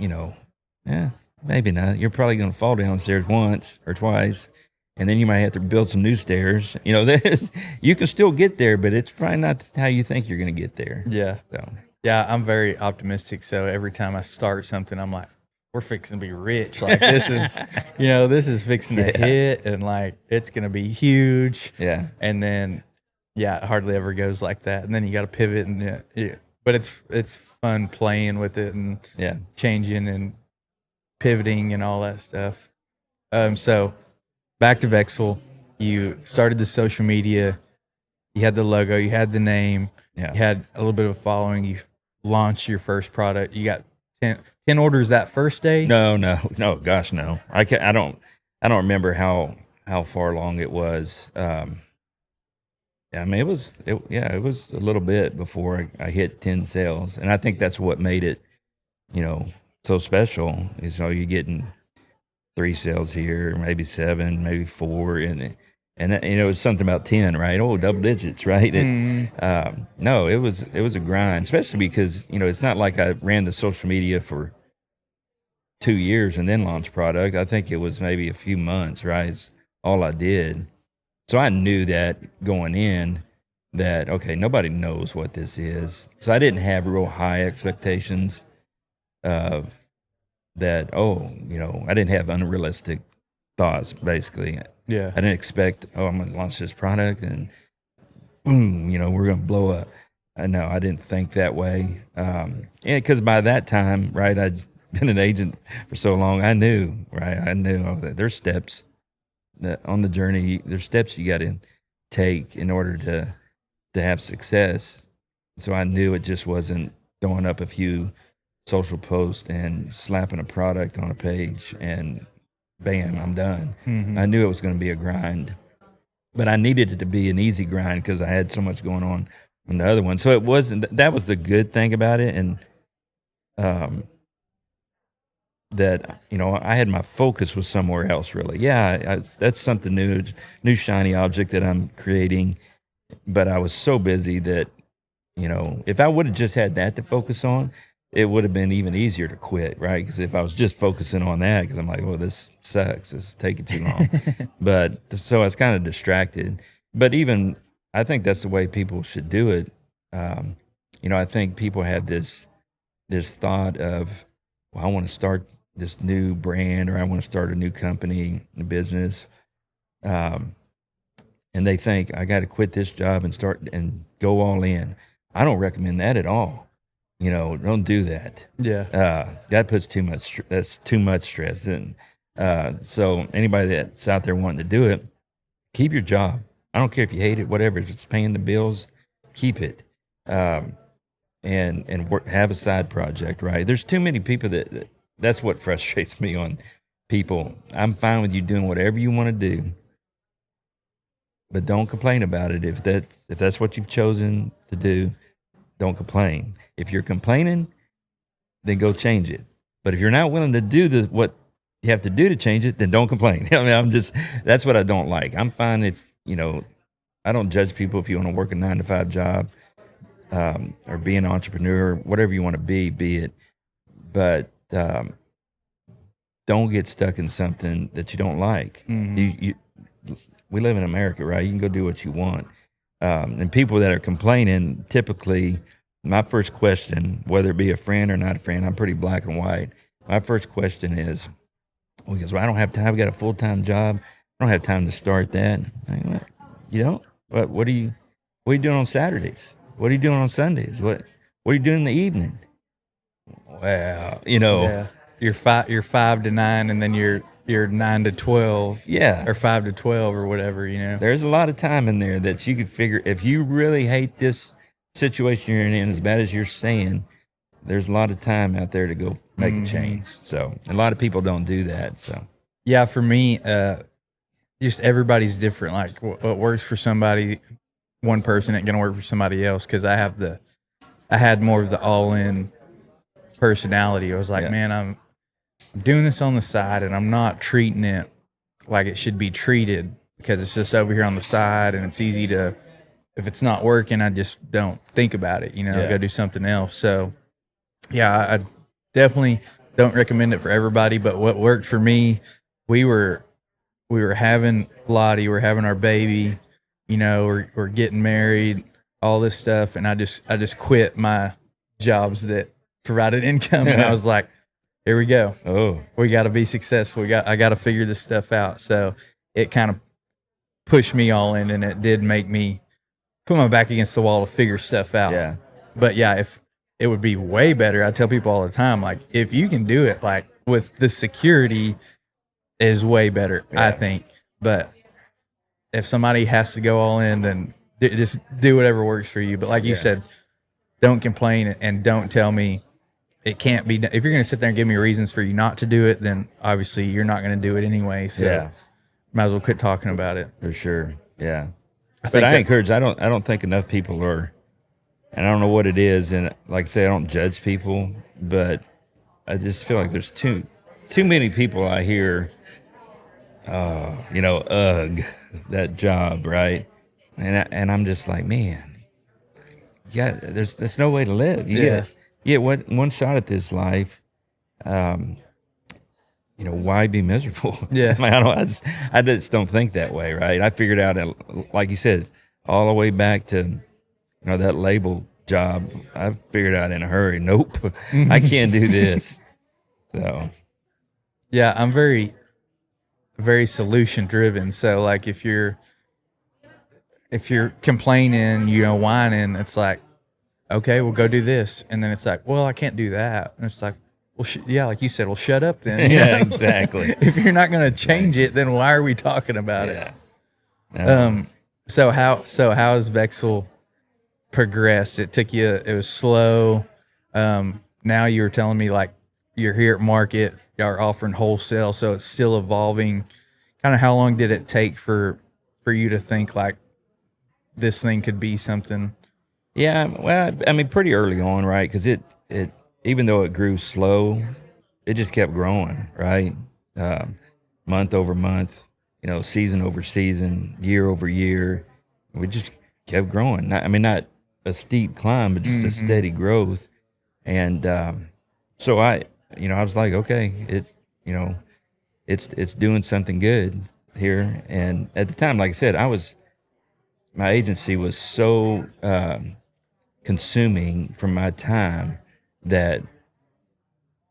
maybe not. You're probably going to fall down the stairs once or twice, and then you might have to build some new stairs. You can still get there, but it's probably not how you think you're going to get there. Yeah. So. Yeah, I'm very optimistic. So every time I start something, I'm like, we're fixing to be rich. Like this is, this is fixing to hit, and like it's going to be huge. Yeah. And then, it hardly ever goes like that. And then you got to pivot, and but it's fun playing with it and changing and pivoting and all that stuff. So back to Vexel, you started the social media, you had the logo, you had the name, you had a little bit of a following, you launched your first product, you got 10 orders that first day? No, gosh, no. I don't remember how far along it was. It was a little bit before I hit 10 sales, and I think that's what made it, so special. Is you're getting 3 sales here, maybe 7, maybe 4, and that, it was something about 10, right? Oh, double digits, right? No, it was a grind, especially because it's not like I ran the social media for 2 years and then launched product. I think it was maybe a few months, right? It's all I did. So I knew that going in that, okay, nobody knows what this is. So I didn't have real high expectations of that. Oh, I didn't have unrealistic thoughts, basically. Yeah. I didn't expect, I'm going to launch this product and boom, we're going to blow up. No, I didn't think that way. And because by that time, right, I'd been an agent for so long, I knew, right? I was like, there's steps on the journey. There's steps you got to take in order to have success. So I knew it just wasn't throwing up a few social posts and slapping a product on a page and bam, I'm done. Mm-hmm. I knew it was going to be a grind, but I needed it to be an easy grind because I had so much going on the other one. So it wasn't, that was the good thing about it. And, that, I had my focus was somewhere else really. Yeah. That's something new shiny object that I'm creating, but I was so busy that, if I would have just had that to focus on, it would have been even easier to quit, right? Because if I was just focusing on that, because I'm like, well, this sucks. It's taking too long. But so I was kind of distracted. But even, I think that's the way people should do it. I think people have this thought of, well, I want to start this new brand or I want to start a new company, a business. And they think, I got to quit this job and start and go all in. I don't recommend that at all. Don't do that. Yeah. That puts that's too much stress. And so anybody that's out there wanting to do it, keep your job. I don't care if you hate it, whatever. If it's paying the bills, keep it. And work, have a side project, right? There's too many people that's what frustrates me on people. I'm fine with you doing whatever you want to do, but don't complain about it. If that's what you've chosen to do, don't complain. If you're complaining, then go change it. But if you're not willing to do what you have to do to change it, then don't complain. I mean, that's what I don't like. I'm fine if, I don't judge people if you want to work a 9-to-5 job, or be an entrepreneur, whatever you want to be it. But don't get stuck in something that you don't like. Mm-hmm. We live in America, right? You can go do what you want. And people that are complaining, typically, my first question, whether it be a friend or not a friend, I'm pretty black and white. My first question is, because I don't have time. I've got a full-time job. I don't have time to start that. You don't? What are you doing on Saturdays? What are you doing on Sundays? What are you doing in the evening? Well, Yeah. You're 5 to 9, and then you're 9 to 12. Yeah. Or 5 to 12 or whatever, There's a lot of time in there that you could figure. If you really hate this situation you're in as bad as you're saying, there's a lot of time out there to go make a change. So a lot of people don't do that. So yeah, for me, just everybody's different. Like what works for somebody, one person ain't gonna work for somebody else. Because I had more of the all-in personality. I was like, man, I'm doing this on the side, and I'm not treating it like it should be treated because it's just over here on the side, and it's easy to, if it's not working, I just don't think about it. Go do something else. So yeah, I definitely don't recommend it for everybody. But what worked for me, we were having Lottie, we're having our baby, we're getting married, all this stuff, and I just quit my jobs that provided income, and I was like, here we go. Oh, we got to be successful. I got to figure this stuff out. So it kind of pushed me all in, and it did make me put my back against the wall to figure stuff out. Yeah. But yeah, if it would be way better, I tell people all the time, like, if you can do it, like, with the security is way better, I think. But if somebody has to go all in, then just do whatever works for you. But like you said, don't complain and don't tell me it can't be done. If you're going to sit there and give me reasons for you not to do it, then obviously you're not going to do it anyway. So might as well quit talking about it. For sure. Yeah. But I encourage, I don't think enough people are, and I don't know what it is. And like I say, I don't judge people, but I just feel like there's too many people I hear, that job, right? And I'm just like, man, there's no way to live. You get one shot at this life. Why be miserable? Yeah. I just don't think that way, right? I figured out, like you said, all the way back to that label job, I figured out in a hurry. Nope, I can't do this. So, Yeah, I'm very, very solution driven. So like if you're complaining, whining, it's like, okay, we'll go do this. And then it's like, well, I can't do that. And it's like, well, yeah, like you said, well, shut up then. yeah, exactly. If you're not going to change it, then why are we talking about it? So how has Vexel progressed? It took you, it was slow. Now you were telling me like you're here at market, y'all are offering wholesale, so it's still evolving. Kind of how long did it take for you to think like this thing could be something? Yeah, well, I mean, pretty early on, right? Because it even though it grew slow, it just kept growing, right? Month over month, season over season, year over year, we just kept growing. Not a steep climb, but just a steady growth. And so I was like, okay, it's doing something good here. And at the time, like I said, my agency was so consuming from my time that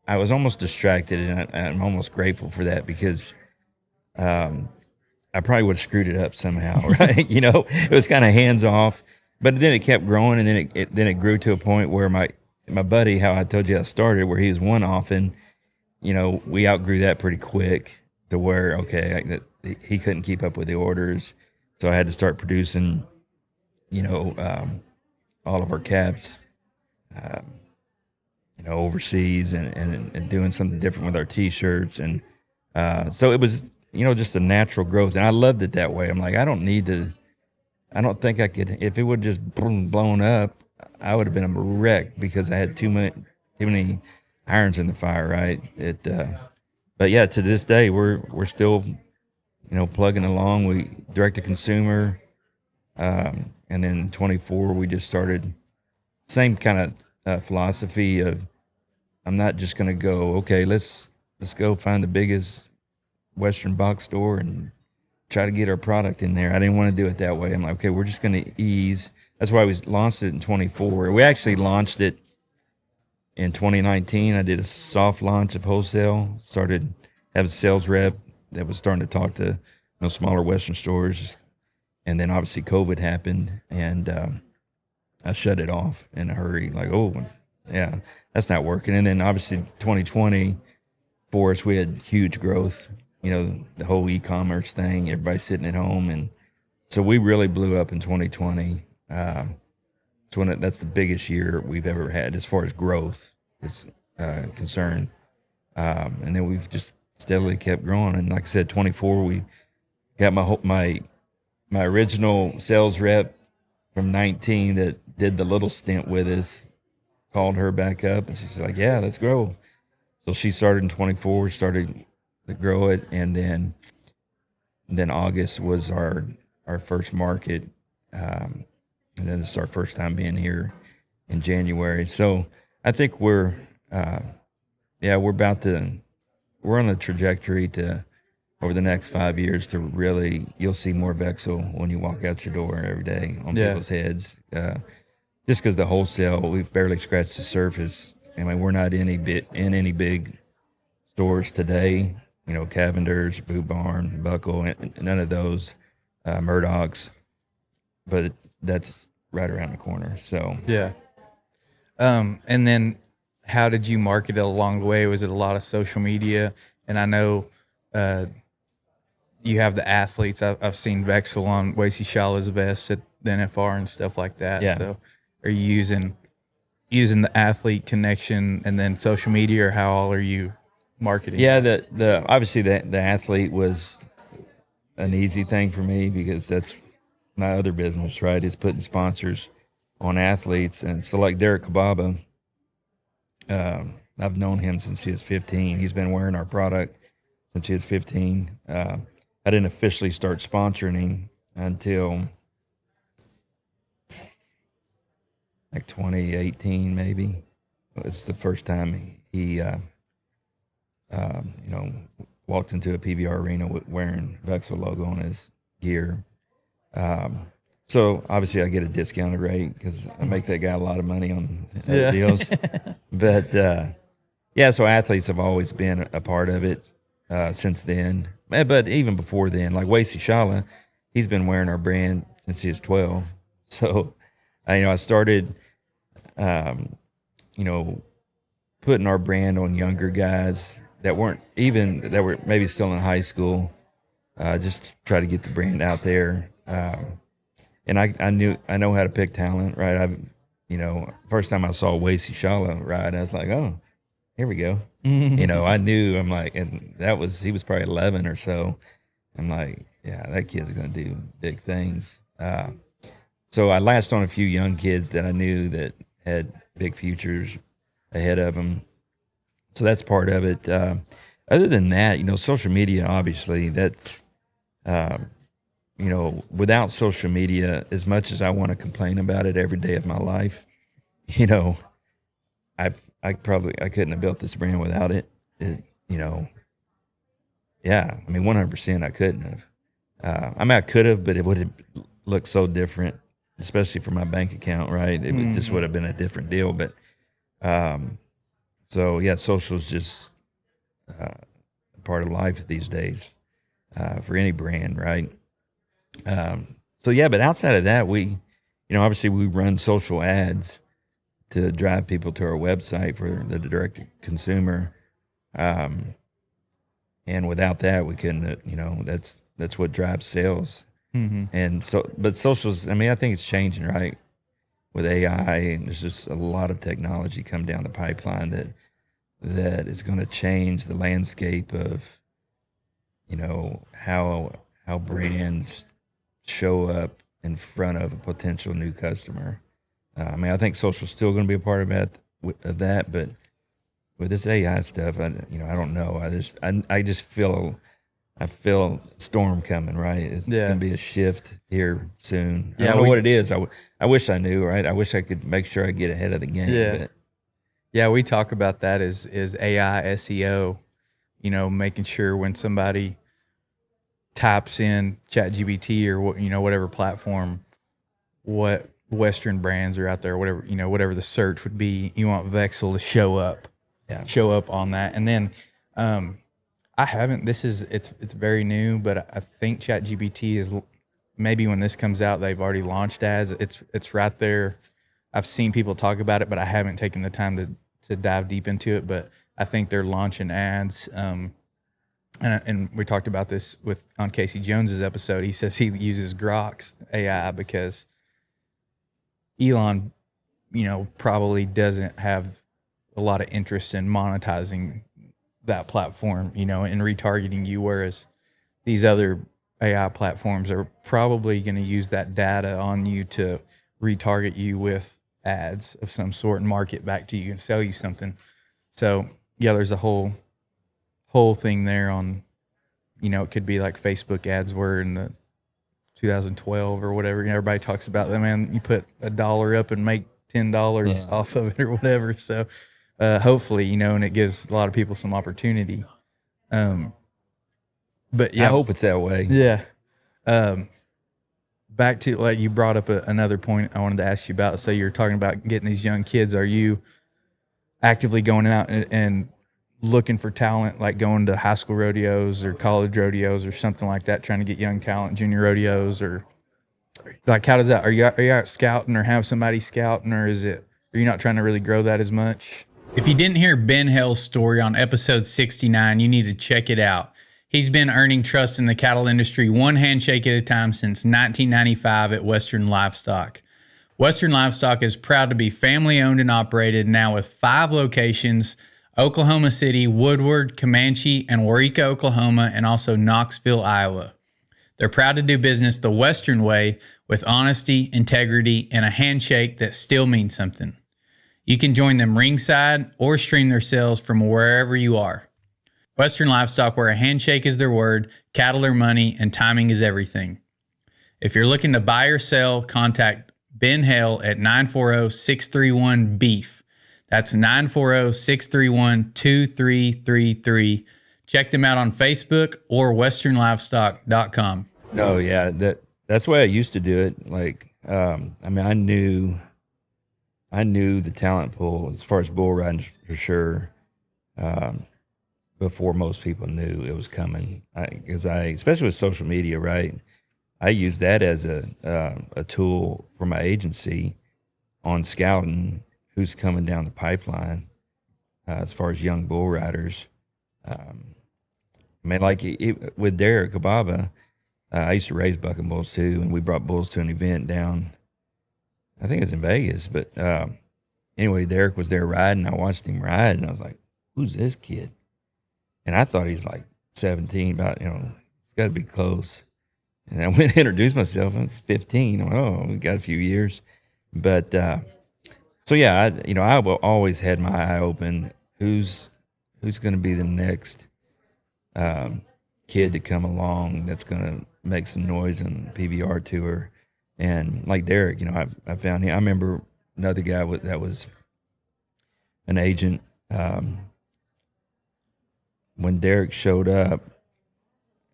I was almost distracted, and I'm almost grateful for that because I probably would have screwed it up somehow, right? It was kind of hands off, but then it kept growing, and then it grew to a point where my buddy, how I told you I started, where he was one off, and we outgrew that pretty quick to where he couldn't keep up with the orders, so I had to start producing, all of our caps, overseas and doing something different with our T-shirts. And so it was, just a natural growth. And I loved it that way. I'm like, I don't think I could, if it would just blown up, I would have been a wreck because I had too many irons in the fire, right? But yeah, to this day, we're still, plugging along. We direct to consumer. And then in 24, we just started same kind of philosophy of, I'm not just going to go, okay, let's go find the biggest Western box store and try to get our product in there. I didn't want to do it that way. I'm like, okay, we're just going to ease. That's why we launched it in 24. We actually launched it in 2019. I did a soft launch of wholesale, started have a sales rep that was starting to talk to smaller Western stores. And then obviously COVID happened, and I shut it off in a hurry. Like, oh, yeah, that's not working. And then obviously 2020 for us, we had huge growth. The whole e-commerce thing, everybody sitting at home, and so we really blew up in 2020. That's the biggest year we've ever had as far as growth is concerned. And then we've just steadily kept growing. And like I said, 24, we got my original sales rep from 19 that did the little stint with us, called her back up, and she's like, yeah, let's grow. So she started in 24, started to grow it, and then August was our first market, and then it's our first time being here in January. So I think we're on a trajectory to, over the next 5 years, to really, you'll see more Vexel when you walk out your door every day on people's heads. Just because the wholesale, we've barely scratched the surface. We're not in any big stores today. Cavender's, Boot Barn, Buckle, none of those, Murdoch's. But that's right around the corner. So yeah. And then how did you market it along the way? Was it a lot of social media? And I know you have the athletes. I've seen Vexel on Wesley Shala's vest at the NFR and stuff like that. Yeah. So are you using the athlete connection and then social media, or how all are you marketing? Yeah, the obviously the athlete was an easy thing for me because that's my other business, right? It's putting sponsors on athletes. And so like Derek Kababa, I've known him since he was 15. He's been wearing our product since he was 15. I didn't officially start sponsoring him until like 2018, maybe. It's the first time he walked into a PBR arena wearing Vexel logo on his gear. So obviously I get a discounted rate because I make that guy a lot of money on other deals. But yeah, so athletes have always been a part of it since then. But even before then, like Wesley Shala, he's been wearing our brand since he was 12. So, I started, putting our brand on younger guys that were maybe still in high school, just to try to get the brand out there. And I know how to pick talent, right? First time I saw Wesley Shala ride, I was like, oh, here we go. I knew, I'm like, and he was probably 11 or so. I'm like, yeah, that kid's going to do big things. So I latched on a few young kids that I knew that had big futures ahead of them. So that's part of it. Other than that, social media, obviously, that's, without social media, as much as I want to complain about it every day of my life, I couldn't have built this brand without it. Yeah, 100% I couldn't have. I could have, but it would have looked so different, especially for my bank account, right? It just would have been a different deal. But so yeah, social is just a part of life these days for any brand, right? So yeah, but outside of that, we, obviously we run social ads to drive people to our website for the direct consumer. And without that, we couldn't, that's what drives sales. And so, but socials, I think it's changing, right? With AI, and there's just a lot of technology come down the pipeline that is going to change the landscape of, how brands show up in front of a potential new customer. I think social is still going to be a part of that, but with this AI stuff, I don't know. I just feel a storm coming, right? It's going to be a shift here soon. I don't know what it is. I wish I knew, right? I wish I could make sure I get ahead of the game. Yeah. Yeah, we talk about that as AI SEO, making sure when somebody types in ChatGPT or whatever platform, what Western brands are out there, whatever the search would be, you want Vexel to show up on that. And then it's very new, but I think ChatGPT is, maybe when this comes out, they've already launched ads. It's right there. I've seen people talk about it, but I haven't taken the time to dive deep into it. But I think they're launching ads. And we talked about this on Casey Jones's episode. He says he uses Grok's AI because Elon, probably doesn't have a lot of interest in monetizing that platform, and retargeting you, whereas these other AI platforms are probably going to use that data on you to retarget you with ads of some sort and market back to you and sell you something. So yeah, there's a whole thing there on, it could be like Facebook ads were in the 2012 or whatever. Everybody talks about that, man. You put $1 up and make $10 off of it or whatever. So hopefully, and it gives a lot of people some opportunity. But yeah, I hope it's that way. Yeah. Back to, like, you brought up another point I wanted to ask you about. So you're talking about getting these young kids. Are you actively going out and looking for talent, like going to high school rodeos or college rodeos or something like that, trying to get young talent, junior rodeos, or like, how does that, are you out scouting or have somebody scouting, or are you not trying to really grow that as much? If you didn't hear Ben Hell's story on episode 69, you need to check it out. He's been earning trust in the cattle industry one handshake at a time since 1995 at Western Livestock. Western Livestock is proud to be family owned and operated, now with 5 locations: Oklahoma City, Woodward, Comanche, and Waurika, Oklahoma, and also Knoxville, Iowa. They're proud to do business the Western way, with honesty, integrity, and a handshake that still means something. You can join them ringside or stream their sales from wherever you are. Western Livestock, where a handshake is their word, cattle are money, and timing is everything. If you're looking to buy or sell, contact Ben Hale at 940-631-BEEF. That's 940-631-2333. Check them out on Facebook or westernlivestock.com. No, yeah, that's the way I used to do it. Like, I mean, I knew the talent pool as far as bull riding for sure. Before most people knew it was coming, because especially with social media, right? I use that as a tool for my agency on scouting who's coming down the pipeline as far as young bull riders. I mean, like with Derek Kababa, I used to raise bucking bulls too, and we brought bulls to an event down, I think it's in Vegas. But anyway, Derek was there riding. I watched him ride, and I was like, who's this kid? And I thought he's like 17, about, it's got to be close. And I went and introduced myself. I was 15. I'm like, oh, we got a few years. But so yeah, I always had my eye open. Who's going to be the next kid to come along that's going to make some noise on the PBR tour? And like Derek, I found him. I remember another guy that was an agent. When Derek showed up,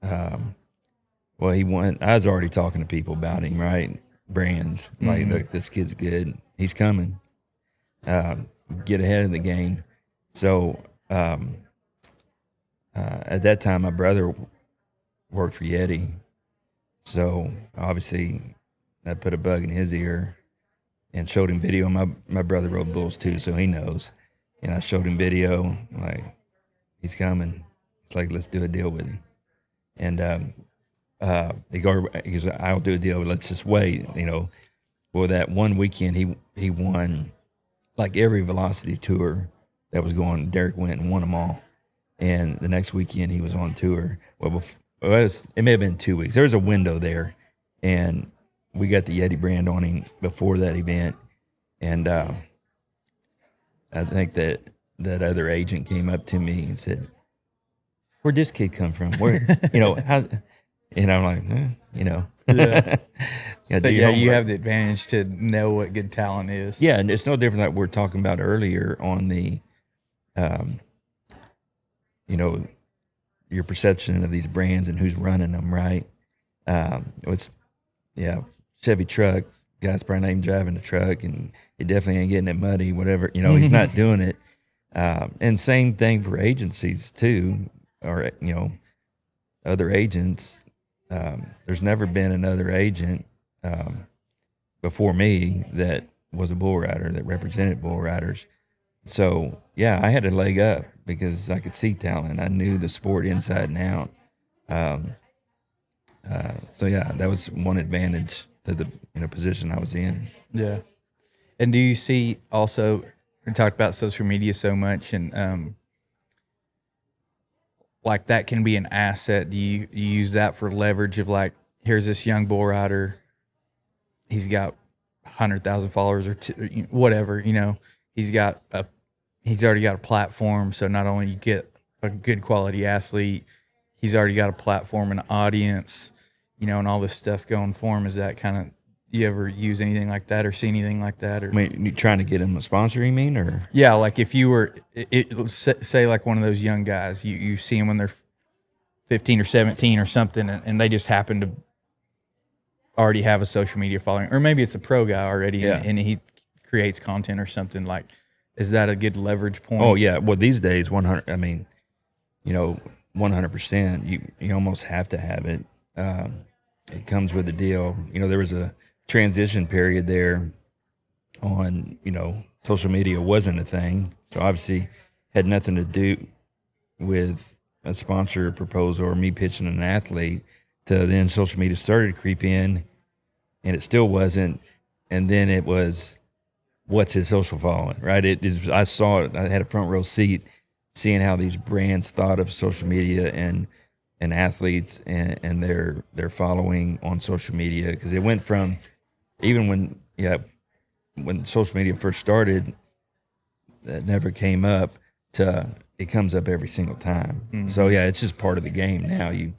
well, he went. I was already talking to people about him, right? Brands, like, look, this kid's good. He's coming. Get ahead of the game. So at that time, my brother worked for Yeti. So obviously, I put a bug in his ear and showed him video. My brother rode bulls too, so he knows. And I showed him video, like, he's coming. It's like, let's do a deal with him. And he goes, I'll do a deal, but let's just wait. Well, that one weekend he won like every Velocity tour that was going. Derek went and won them all. And the next weekend he was on tour. Well, it may have been 2 weeks. There was a window there, and we got the Yeti brand on him before that event. And I think that other agent came up to me and said, "Where'd this kid come from? Where, how?" And I'm like, Yeah. So you have the advantage to know what good talent is. Yeah, and it's no different like we're talking about earlier on the, your perception of these brands and who's running them, right? Chevy truck, guy's probably not even driving the truck, and he definitely ain't getting it muddy, whatever. He's not doing it. And same thing for agencies too, or other agents. There's never been another agent before me that was a bull rider, that represented bull riders. So yeah, I had a leg up because I could see talent. I knew the sport inside and out. So yeah, that was one advantage to the position I was in. Yeah. And do you see also, we talked about social media so much, and like that can be an asset. Do you use that for leverage of, like, here's this young bull rider, he's got 100,000 followers or whatever, he's already got a platform. So not only you get a good quality athlete, he's already got a platform and an audience, and all this stuff going for him. Is that kind of, you ever use anything like that or see anything like that? Or, I mean, you trying to get him a sponsor, you mean? Or yeah, like if you were, say like one of those young guys, you see them when they're 15 or 17 or something, and they just happen to already have a social media following, or maybe it's a pro guy already, and he creates content or something. Like, is that a good leverage point? Oh yeah, well these days 100. I mean, 100%. You almost have to have it. It comes with the deal. There was a transition period there on, social media wasn't a thing. So obviously had nothing to do with a sponsor proposal or me pitching an athlete, to then social media started to creep in, and it still wasn't. And then it was, what's his social following, right? I saw it. I had a front row seat seeing how these brands thought of social media and athletes and their following on social media. Because it went from, even when social media first started, that never came up, to it comes up every single time. Mm-hmm. So yeah, it's just part of the game now. You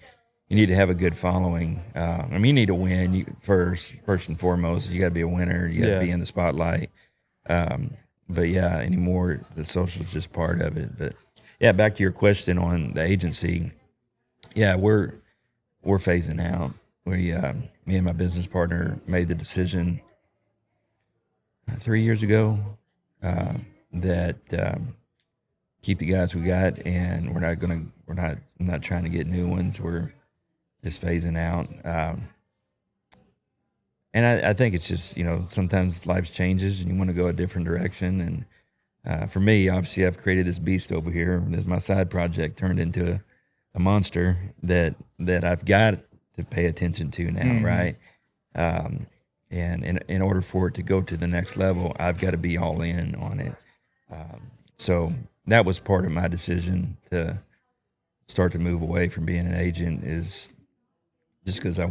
need to have a good following. You need to win. First and foremost, you got to be a winner. You got to be in the spotlight. But yeah, anymore, the social is just part of it. But yeah, back to your question on the agency. Yeah, we're phasing out. me and my business partner made the decision 3 years ago that keep the guys we got, and I'm not trying to get new ones. We're just phasing out. And I think it's just, sometimes life changes and you want to go a different direction. And for me, obviously, I've created this beast over here. This my side project turned into a monster that I've got to pay attention to now, right? And in order for it to go to the next level, I've got to be all in on it. So that was part of my decision to start to move away from being an agent, is just because I've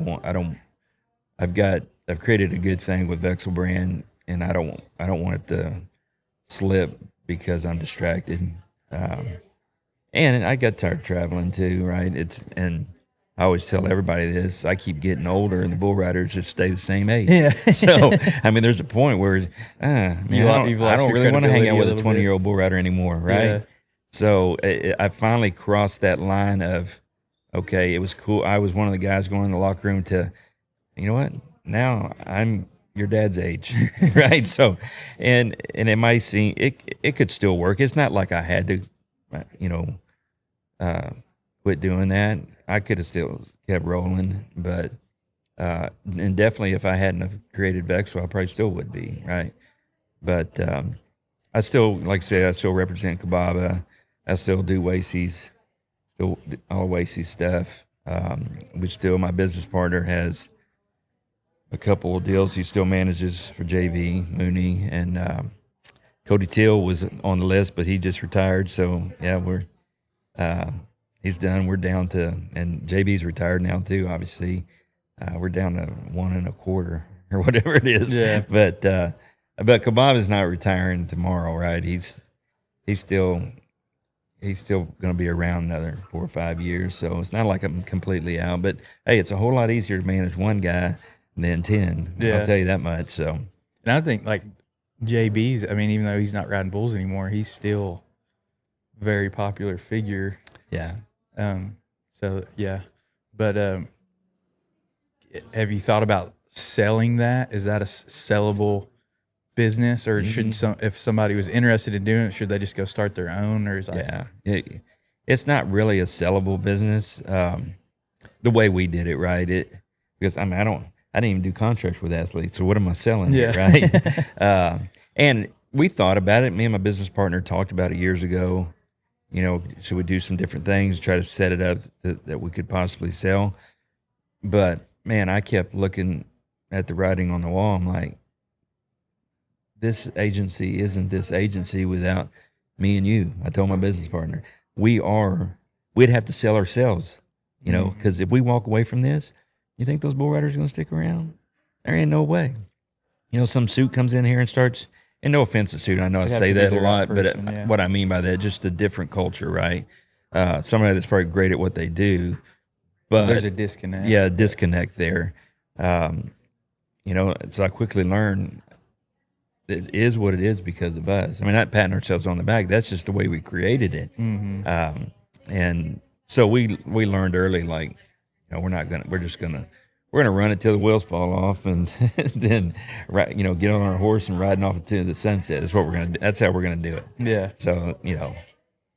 created a good thing with Vexil Brand, and I don't want it to slip because I'm distracted. And I got tired of traveling too, right? And I always tell everybody this: I keep getting older, and the bull riders just stay the same age. Yeah. So I mean, there's a point where, man, I don't really want to hang out with a 20-year-old bull rider anymore, right? Yeah. So I finally crossed that line of, okay, it was cool. I was one of the guys going in the locker room to, you know what? Now I'm your dad's age, right? So, and it might seem it could still work. It's not like I had to, quit doing that. I could have still kept rolling, but and definitely if I hadn't have created Vexel, I probably still would be, right? But I still, like I say, I still represent Kababa. I still do Weisse's, still all Weisse's stuff. My business partner has a couple of deals he still manages for JV Mooney, and Cody Till was on the list, but he just retired. So yeah, he's done. We're down to, and JB's retired now too. Obviously, we're down to 1.25 or whatever it is. Yeah. But Kababa's not retiring tomorrow, right? He's still going to be around another 4 or 5 years. So it's not like I'm completely out. But hey, it's a whole lot easier to manage one guy than 10. Yeah. I'll tell you that much. So, and I think like JB's, I mean, even though he's not riding bulls anymore, he's still a very popular figure. yeah. So yeah, but have you thought about selling that? Is that a sellable business, or should if somebody was interested in doing it, should they just go start their own? Or is it's not really a sellable business the way we did it, right? Because I didn't even do contracts with athletes, so what am I selling? Yeah. Right. And we thought about it. Me and my business partner talked about it years ago. Should we do some different things, try to set it up that we could possibly sell? But man, I kept looking at the writing on the wall. I'm like, this agency isn't this agency without me and you. I told my business partner, we'd have to sell ourselves, because if we walk away from this, you think those bull riders are going to stick around? There ain't no way. Some suit comes in here and starts, and no offense to suit, I know I say that a lot, but what I mean by that, just a different culture, right? Somebody that's probably great at what they do, but there's a disconnect. Yeah, a disconnect there. So I quickly learned it is what it is because of us. I mean, not patting ourselves on the back. That's just the way we created it. Mm-hmm. And so we learned early, like, we're gonna run it till the wheels fall off, and then get on our horse and riding off into the sunset. That's what we're gonna do. That's how we're gonna do it. Yeah. So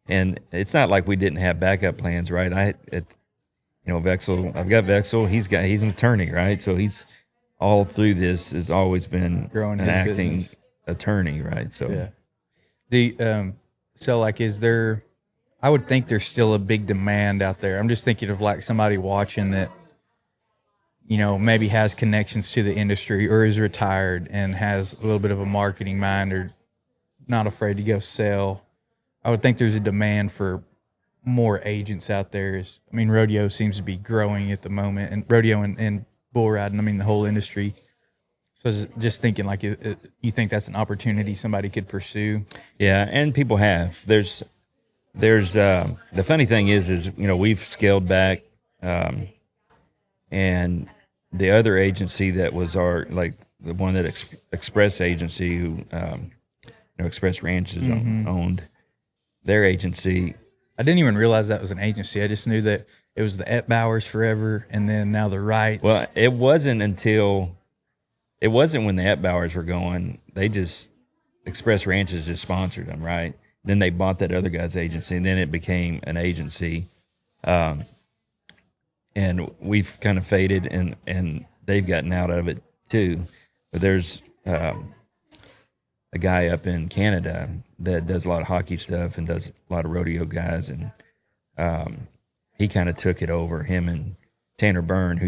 and it's not like we didn't have backup plans, right? Vexel. I've got Vexel. He's an attorney, right? So he's all through this has always been growing an his acting business. Attorney, right? So yeah. Is there? I would think there's still a big demand out there. I'm just thinking of like somebody watching that, maybe has connections to the industry or is retired and has a little bit of a marketing mind or not afraid to go sell. I would think there's a demand for more agents out there. Rodeo seems to be growing at the moment, and rodeo and bull riding, the whole industry. So I was just thinking, like, you think that's an opportunity somebody could pursue? Yeah, and people have. There's the funny thing is we've scaled back, and the other agency that was the one that Express agency who Express Ranches owned, their agency. I didn't even realize that was an agency. I just knew that it was the Bowers forever, and then now the Wrights. Well, it wasn't when the Bowers were going. They just Express Ranches just sponsored them, right? Then they bought that other guy's agency, and then it became an agency. And we've kind of faded, and they've gotten out of it too. But there's a guy up in Canada that does a lot of hockey stuff and does a lot of rodeo guys, and he kind of took it over. Him and Tanner Byrne,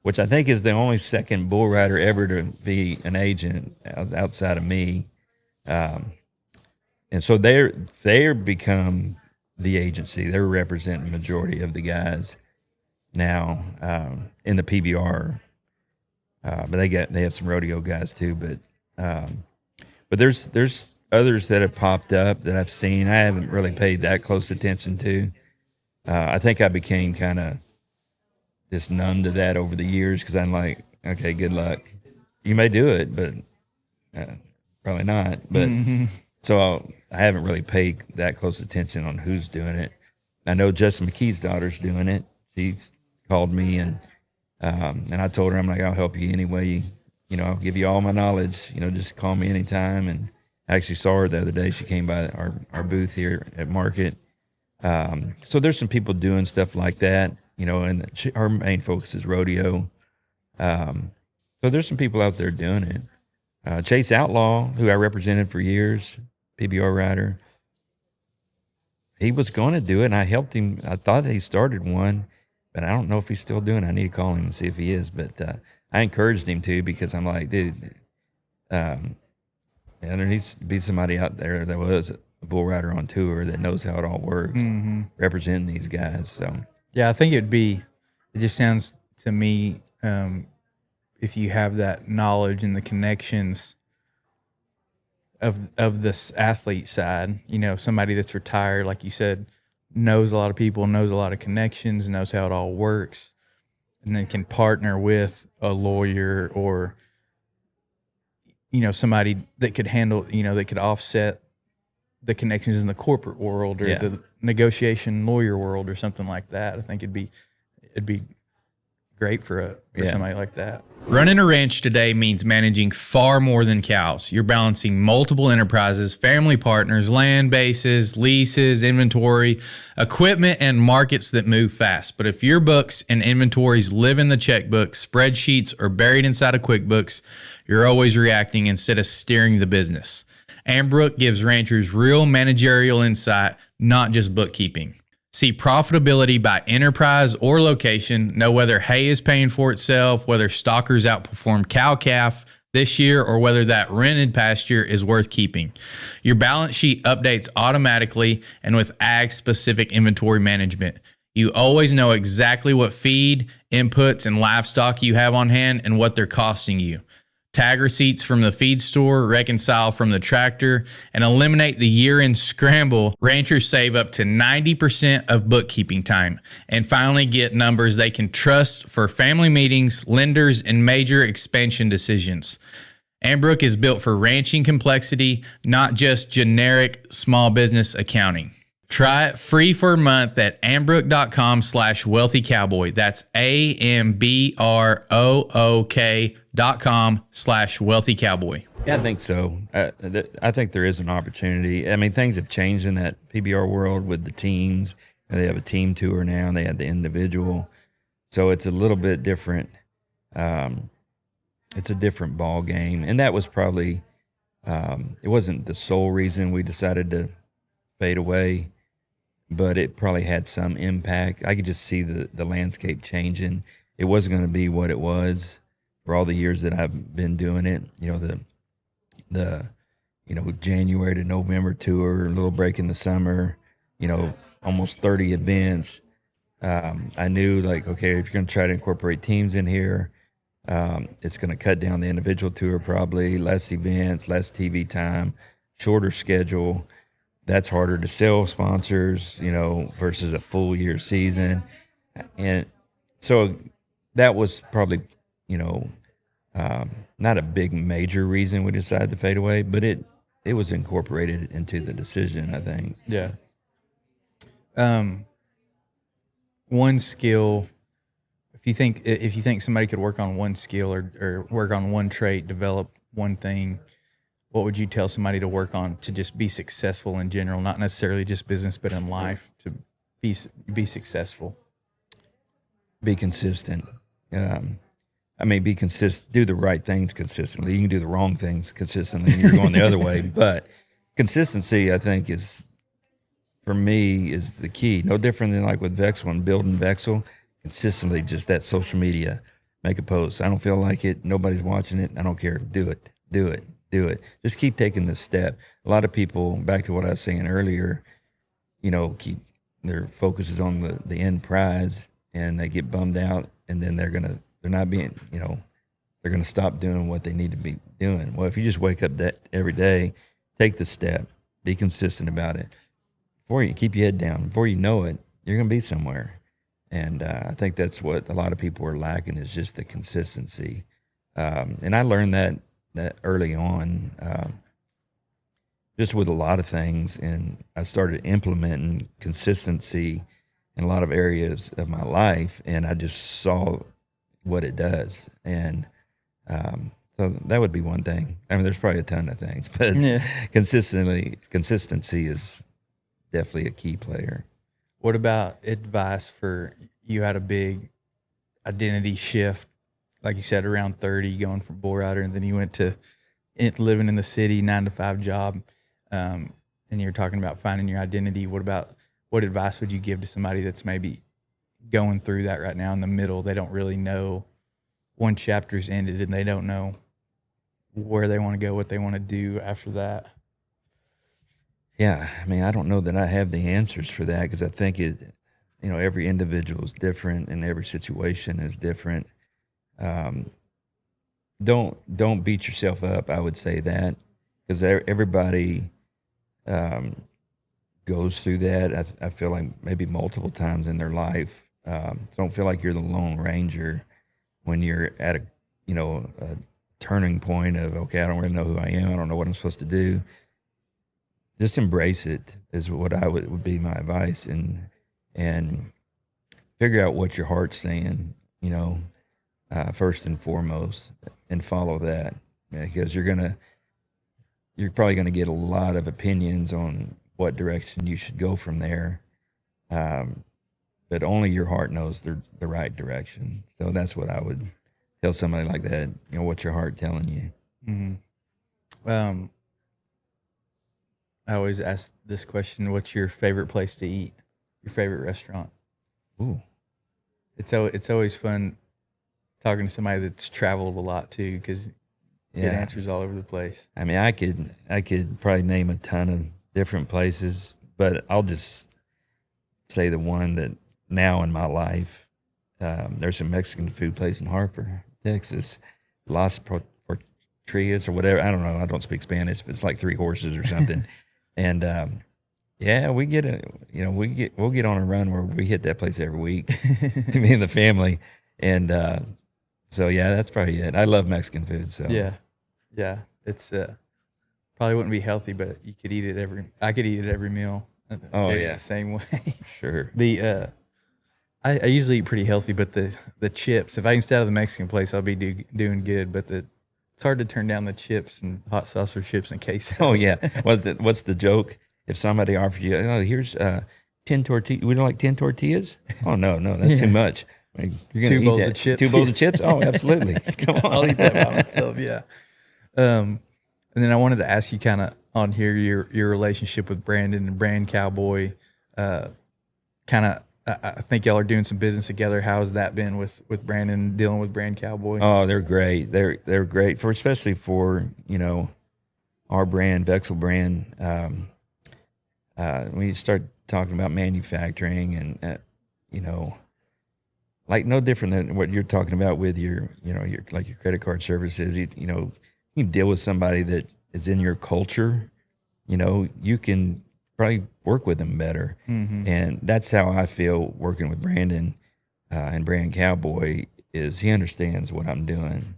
which I think is the only second bull rider ever to be an agent outside of me. And so they're become the agency. They're representing the majority of the guys now in the PBR. But they have some rodeo guys too. But there's others that have popped up that I've seen. I haven't really paid that close attention to. I think I became kind of just numb to that over the years because I'm like, okay, good luck. You may do it, but probably not. But so I haven't really paid that close attention on who's doing it. I know Justin McKee's daughter's doing it. She called me and I told her, I'm like, I'll help you any way. I'll give you all my knowledge. Just call me anytime. And I actually saw her the other day. She came by our booth here at Market. So there's some people doing stuff like that, and her main focus is rodeo. So there's some people out there doing it. Chase Outlaw, who I represented for years, PBR rider, he was going to do it, and I helped him. I thought he started one, but I don't know if he's still doing it. I need to call him and see if he is. But I encouraged him to because I'm like, dude, there needs to be somebody out there that was a bull rider on tour that knows how it all works, representing these guys. So yeah, I think it just sounds to me, if you have that knowledge and the connections of this athlete side, somebody that's retired, like you said, knows a lot of people, knows a lot of connections, knows how it all works, and then can partner with a lawyer or, somebody that could handle, that could offset the connections in the corporate world or the negotiation lawyer world or something like that. I think it'd be great for somebody like that. Running a ranch today means managing far more than cows. You're balancing multiple enterprises, family partners, land bases, leases, inventory, equipment, and markets that move fast. But if your books and inventories live in the checkbook, spreadsheets, or buried inside of QuickBooks, you're always reacting instead of steering the business. Ambrook gives ranchers real managerial insight, not just bookkeeping. See profitability by enterprise or location, know whether hay is paying for itself, whether stockers outperformed cow-calf this year, or whether that rented pasture is worth keeping. Your balance sheet updates automatically and with ag-specific inventory management. You always know exactly what feed, inputs, and livestock you have on hand and what they're costing you. Tag receipts from the feed store, reconcile from the tractor, and eliminate the year-end scramble. Ranchers save up to 90% of bookkeeping time and finally get numbers they can trust for family meetings, lenders, and major expansion decisions. Ambrook is built for ranching complexity, not just generic small business accounting. Try it free for a month at ambrook.com/wealthy cowboy. That's AMBROOK.com/wealthy cowboy. yeah, I think so. I think there is an opportunity. I mean, things have changed in that PBR world with the teams. They have a team tour now, and they have the individual. So it's a little bit different. It's a different ball game, and that was probably it wasn't the sole reason we decided to fade away, but it probably had some impact. I could just see the landscape changing. It wasn't going to be what it was for all the years that I've been doing it. The January to November tour, a little break in the summer, almost 30 events. I knew like, okay, if you're going to try to incorporate teams in here, it's going to cut down the individual tour, probably less events, less TV time, shorter schedule. That's harder to sell sponsors, versus a full year season. And so that was probably, not a big major reason we decided to fade away, but it was incorporated into the decision, I think. Yeah. one skill, if you think somebody could work on one skill or work on one trait, develop one thing, what would you tell somebody to work on to just be successful in general, not necessarily just business, but in life, to be successful? Be consistent. Be consistent. Do the right things consistently. You can do the wrong things consistently, and you're going the other way. But consistency, I think, for me, is the key. No different than like with Vexel and building Vexel. Consistently, just that social media, make a post. I don't feel like it. Nobody's watching it. I don't care. Do it. Do it. Do it. Just keep taking this step. A lot of people, back to what I was saying earlier, keep their focus is on the end prize, and they get bummed out, and then they're going to stop doing what they need to be doing. Well, if you just wake up every day, take the step, be consistent about it. Before you keep your head down, before you know it, you're going to be somewhere. And I think that's what a lot of people are lacking, is just the consistency. And I learned that early on, just with a lot of things, and I started implementing consistency in a lot of areas of my life, and I just saw what it does. And so that would be one thing. I mean, there's probably a ton of things, but consistency is definitely a key player. What about advice for, you had a big identity shift, like you said, around 30, going from bull rider, and then you went to living in the city, 9-to-5 job, and you're talking about finding your identity. What advice would you give to somebody that's maybe going through that right now in the middle? They don't really know, one chapter's ended and they don't know where they want to go, what they want to do after that. Yeah, I mean, I don't know that I have the answers for that, because I think every individual is different and every situation is different. Don't beat yourself up. I would say that, because everybody goes through that. I feel like maybe multiple times in their life. Don't feel like you're the Lone Ranger when you're at a turning point of, okay, I don't really know who I am. I don't know what I'm supposed to do. Just embrace it is what I would be my advice, and figure out what your heart's saying, first and foremost, and follow that, because you're probably gonna get a lot of opinions on what direction you should go from there, but only your heart knows the right direction. So that's what I would tell somebody like that. What's your heart telling you? Mm-hmm. I always ask this question: what's your favorite place to eat? Your favorite restaurant? Ooh, it's always fun talking to somebody that's traveled a lot too, because it answers all over the place. I mean, I could probably name a ton of different places, but I'll just say the one that now in my life, there's a Mexican food place in Harper, Texas, Las Portillas or whatever. I don't know. I don't speak Spanish, but it's like 3 horses or something. And we'll get on a run where we hit that place every week, me and the family. And so that's probably it. I love Mexican food. So yeah, it's probably wouldn't be healthy, but you could eat it I could eat it every meal. Oh yeah, the same way. Sure. I usually eat pretty healthy, but the chips, if I can stay out of the Mexican place, I'll be doing good. But it's hard to turn down the chips and hot sauce or chips and queso. Oh yeah. What's the joke? If somebody offered you, here's 10 tortillas, we don't like 10 tortillas? Oh no, that's too much. I mean, you're gonna 2 bowls of chips. 2 bowls of chips? Oh, absolutely. Come on. I'll eat that by myself. Yeah. And then I wanted to ask you kind of on here your relationship with Brandon and Brand Cowboy. I think y'all are doing some business together. How's that been with Brandon dealing with Brand Cowboy? Oh, they're great. They're great especially for our brand, Vexil Brand. When you start talking about manufacturing and like no different than what you're talking about with your credit card services. You can deal with somebody that is in your culture. You can probably work with them better. Mm-hmm. And that's how I feel working with Brandon and Brand Cowboy, is he understands what I'm doing,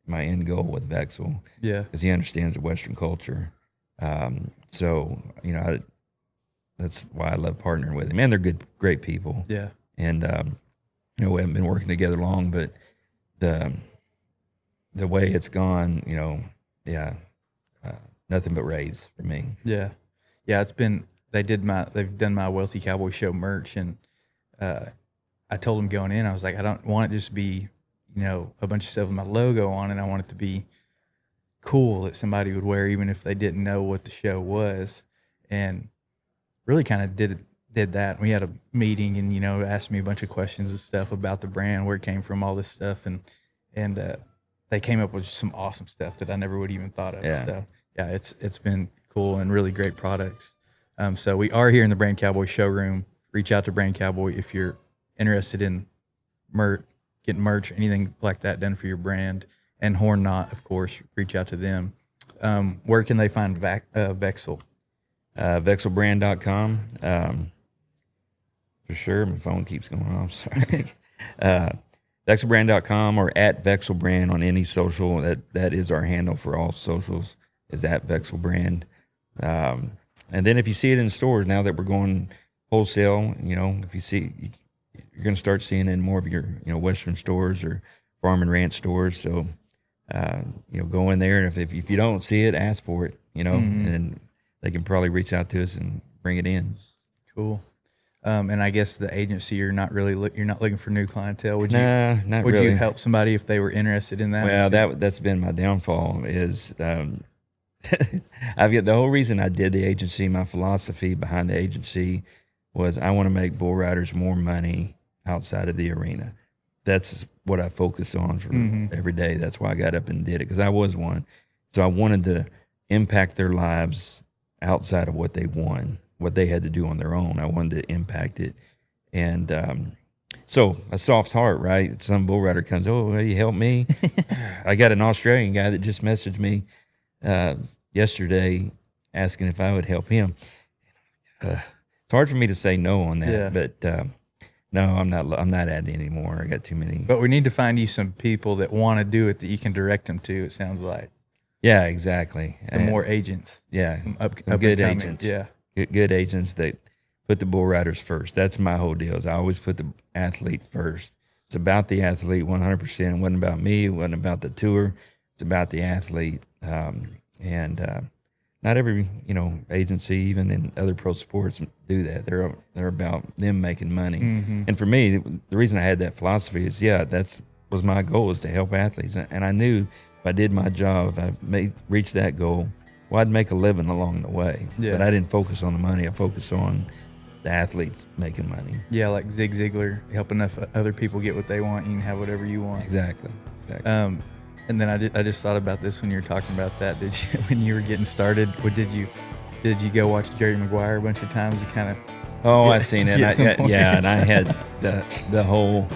my end goal with Vexel. Yeah. Because he understands the Western culture. So, that's why I love partnering with him. And they're great people. Yeah. And, we haven't been working together long, but the way it's gone, nothing but raves for me. Yeah. Yeah. They've done my Wealthy Cowboy Show merch. And I told them going in, I was like, I don't want it just to be, a bunch of stuff with my logo on it. I want it to be cool that somebody would wear, even if they didn't know what the show was. And really kind of did that. We had a meeting and, asked me a bunch of questions and stuff about the brand, where it came from, all this stuff. And they came up with some awesome stuff that I never would even thought of. Yeah. So yeah, it's been cool and really great products. So we are here in the Brand Cowboy showroom. Reach out to Brand Cowboy if you're interested in getting merch, anything like that done for your brand. And Horn Knot, of course, reach out to them. Where can they find Vexil? Vexilbrand.com. For sure. My phone keeps going off. Sorry. Vexilbrand.com or at Vexil Brand on any social. That is our handle for all socials, is at Vexil Brand. And then if you see it in stores, now that we're going wholesale, if you see, you're going to start seeing it in more of your, Western stores or farm and ranch stores. So, go in there, and if you don't see it, ask for it, and they can probably reach out to us and bring it in. Cool. And I guess the agency, you're not looking for new clientele. Would Would you help somebody if they were interested in that? Well, that's been my downfall is, I've got the whole reason I did the agency. My philosophy behind the agency was I want to make bull riders more money outside of the arena. That's what I focused on for every day. That's why I got up and did it, because I was one. So I wanted to impact their lives outside of what they won, what they had to do on their own. I wanted to impact it. And so a soft heart, right? Some bull rider comes, oh, will you help me? I got an Australian guy that just messaged me yesterday asking if I would help him. It's hard for me to say no on that, but no, I'm not at it anymore. I got too many. But we need to find you some people that want to do it that you can direct them to, it sounds like. Yeah, exactly. Some more agents. Yeah, some good agents. Yeah, good agents that put the bull riders first. That's my whole deal. Is I always put the athlete first. It's about the athlete 100%. It wasn't about me. It wasn't about the tour. It's about the athlete. And not every agency, even in other pro sports, do that. They're about them making money. And for me, the reason I had that philosophy is that was my goal, is to help athletes. And I knew if I did my job, if I reach that goal, well, I'd make a living along the way. Yeah. But I didn't focus on the money. I focused on the athletes making money. Yeah, like Zig Ziglar, help enough other people get what they want, you can have whatever you want. Exactly. And then I just thought about this when you were talking about that. Did you, when you were getting started, did you go watch Jerry Maguire a bunch of times to kind of? Oh, I've seen it. And I had the whole.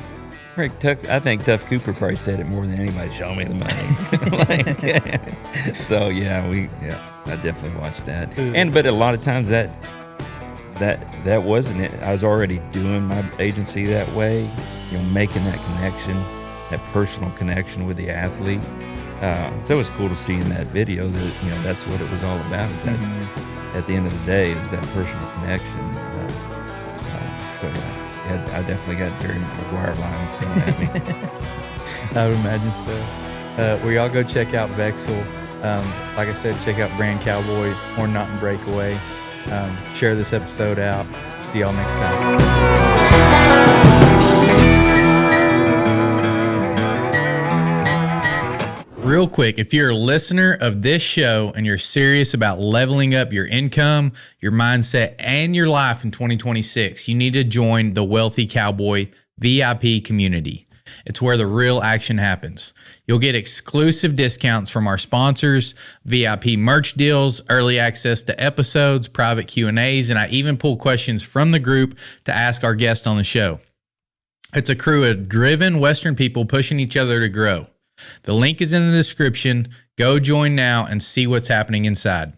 I think Tuff Cooper probably said it more than anybody. Show me the money. So I definitely watched that. But a lot of times that wasn't it. I was already doing my agency that way. Making that connection, that personal connection with the athlete. So it was cool to see in that video that that's what it was all about. Is that at the end of the day, it was that personal connection. I definitely got Jerry Maguire lines thrown at me. I would imagine so. We all go check out Vexil. Like I said, check out Brand Cowboy, Horn Knot and Breakaway. Share this episode out. See y'all next time. Real quick, if you're a listener of this show and you're serious about leveling up your income, your mindset, and your life in 2026, you need to join the Wealthy Cowboy VIP community. It's where the real action happens. You'll get exclusive discounts from our sponsors, VIP merch deals, early access to episodes, private Q&As, and I even pull questions from the group to ask our guests on the show. It's a crew of driven Western people pushing each other to grow. The link is in the description. Go join now and see what's happening inside.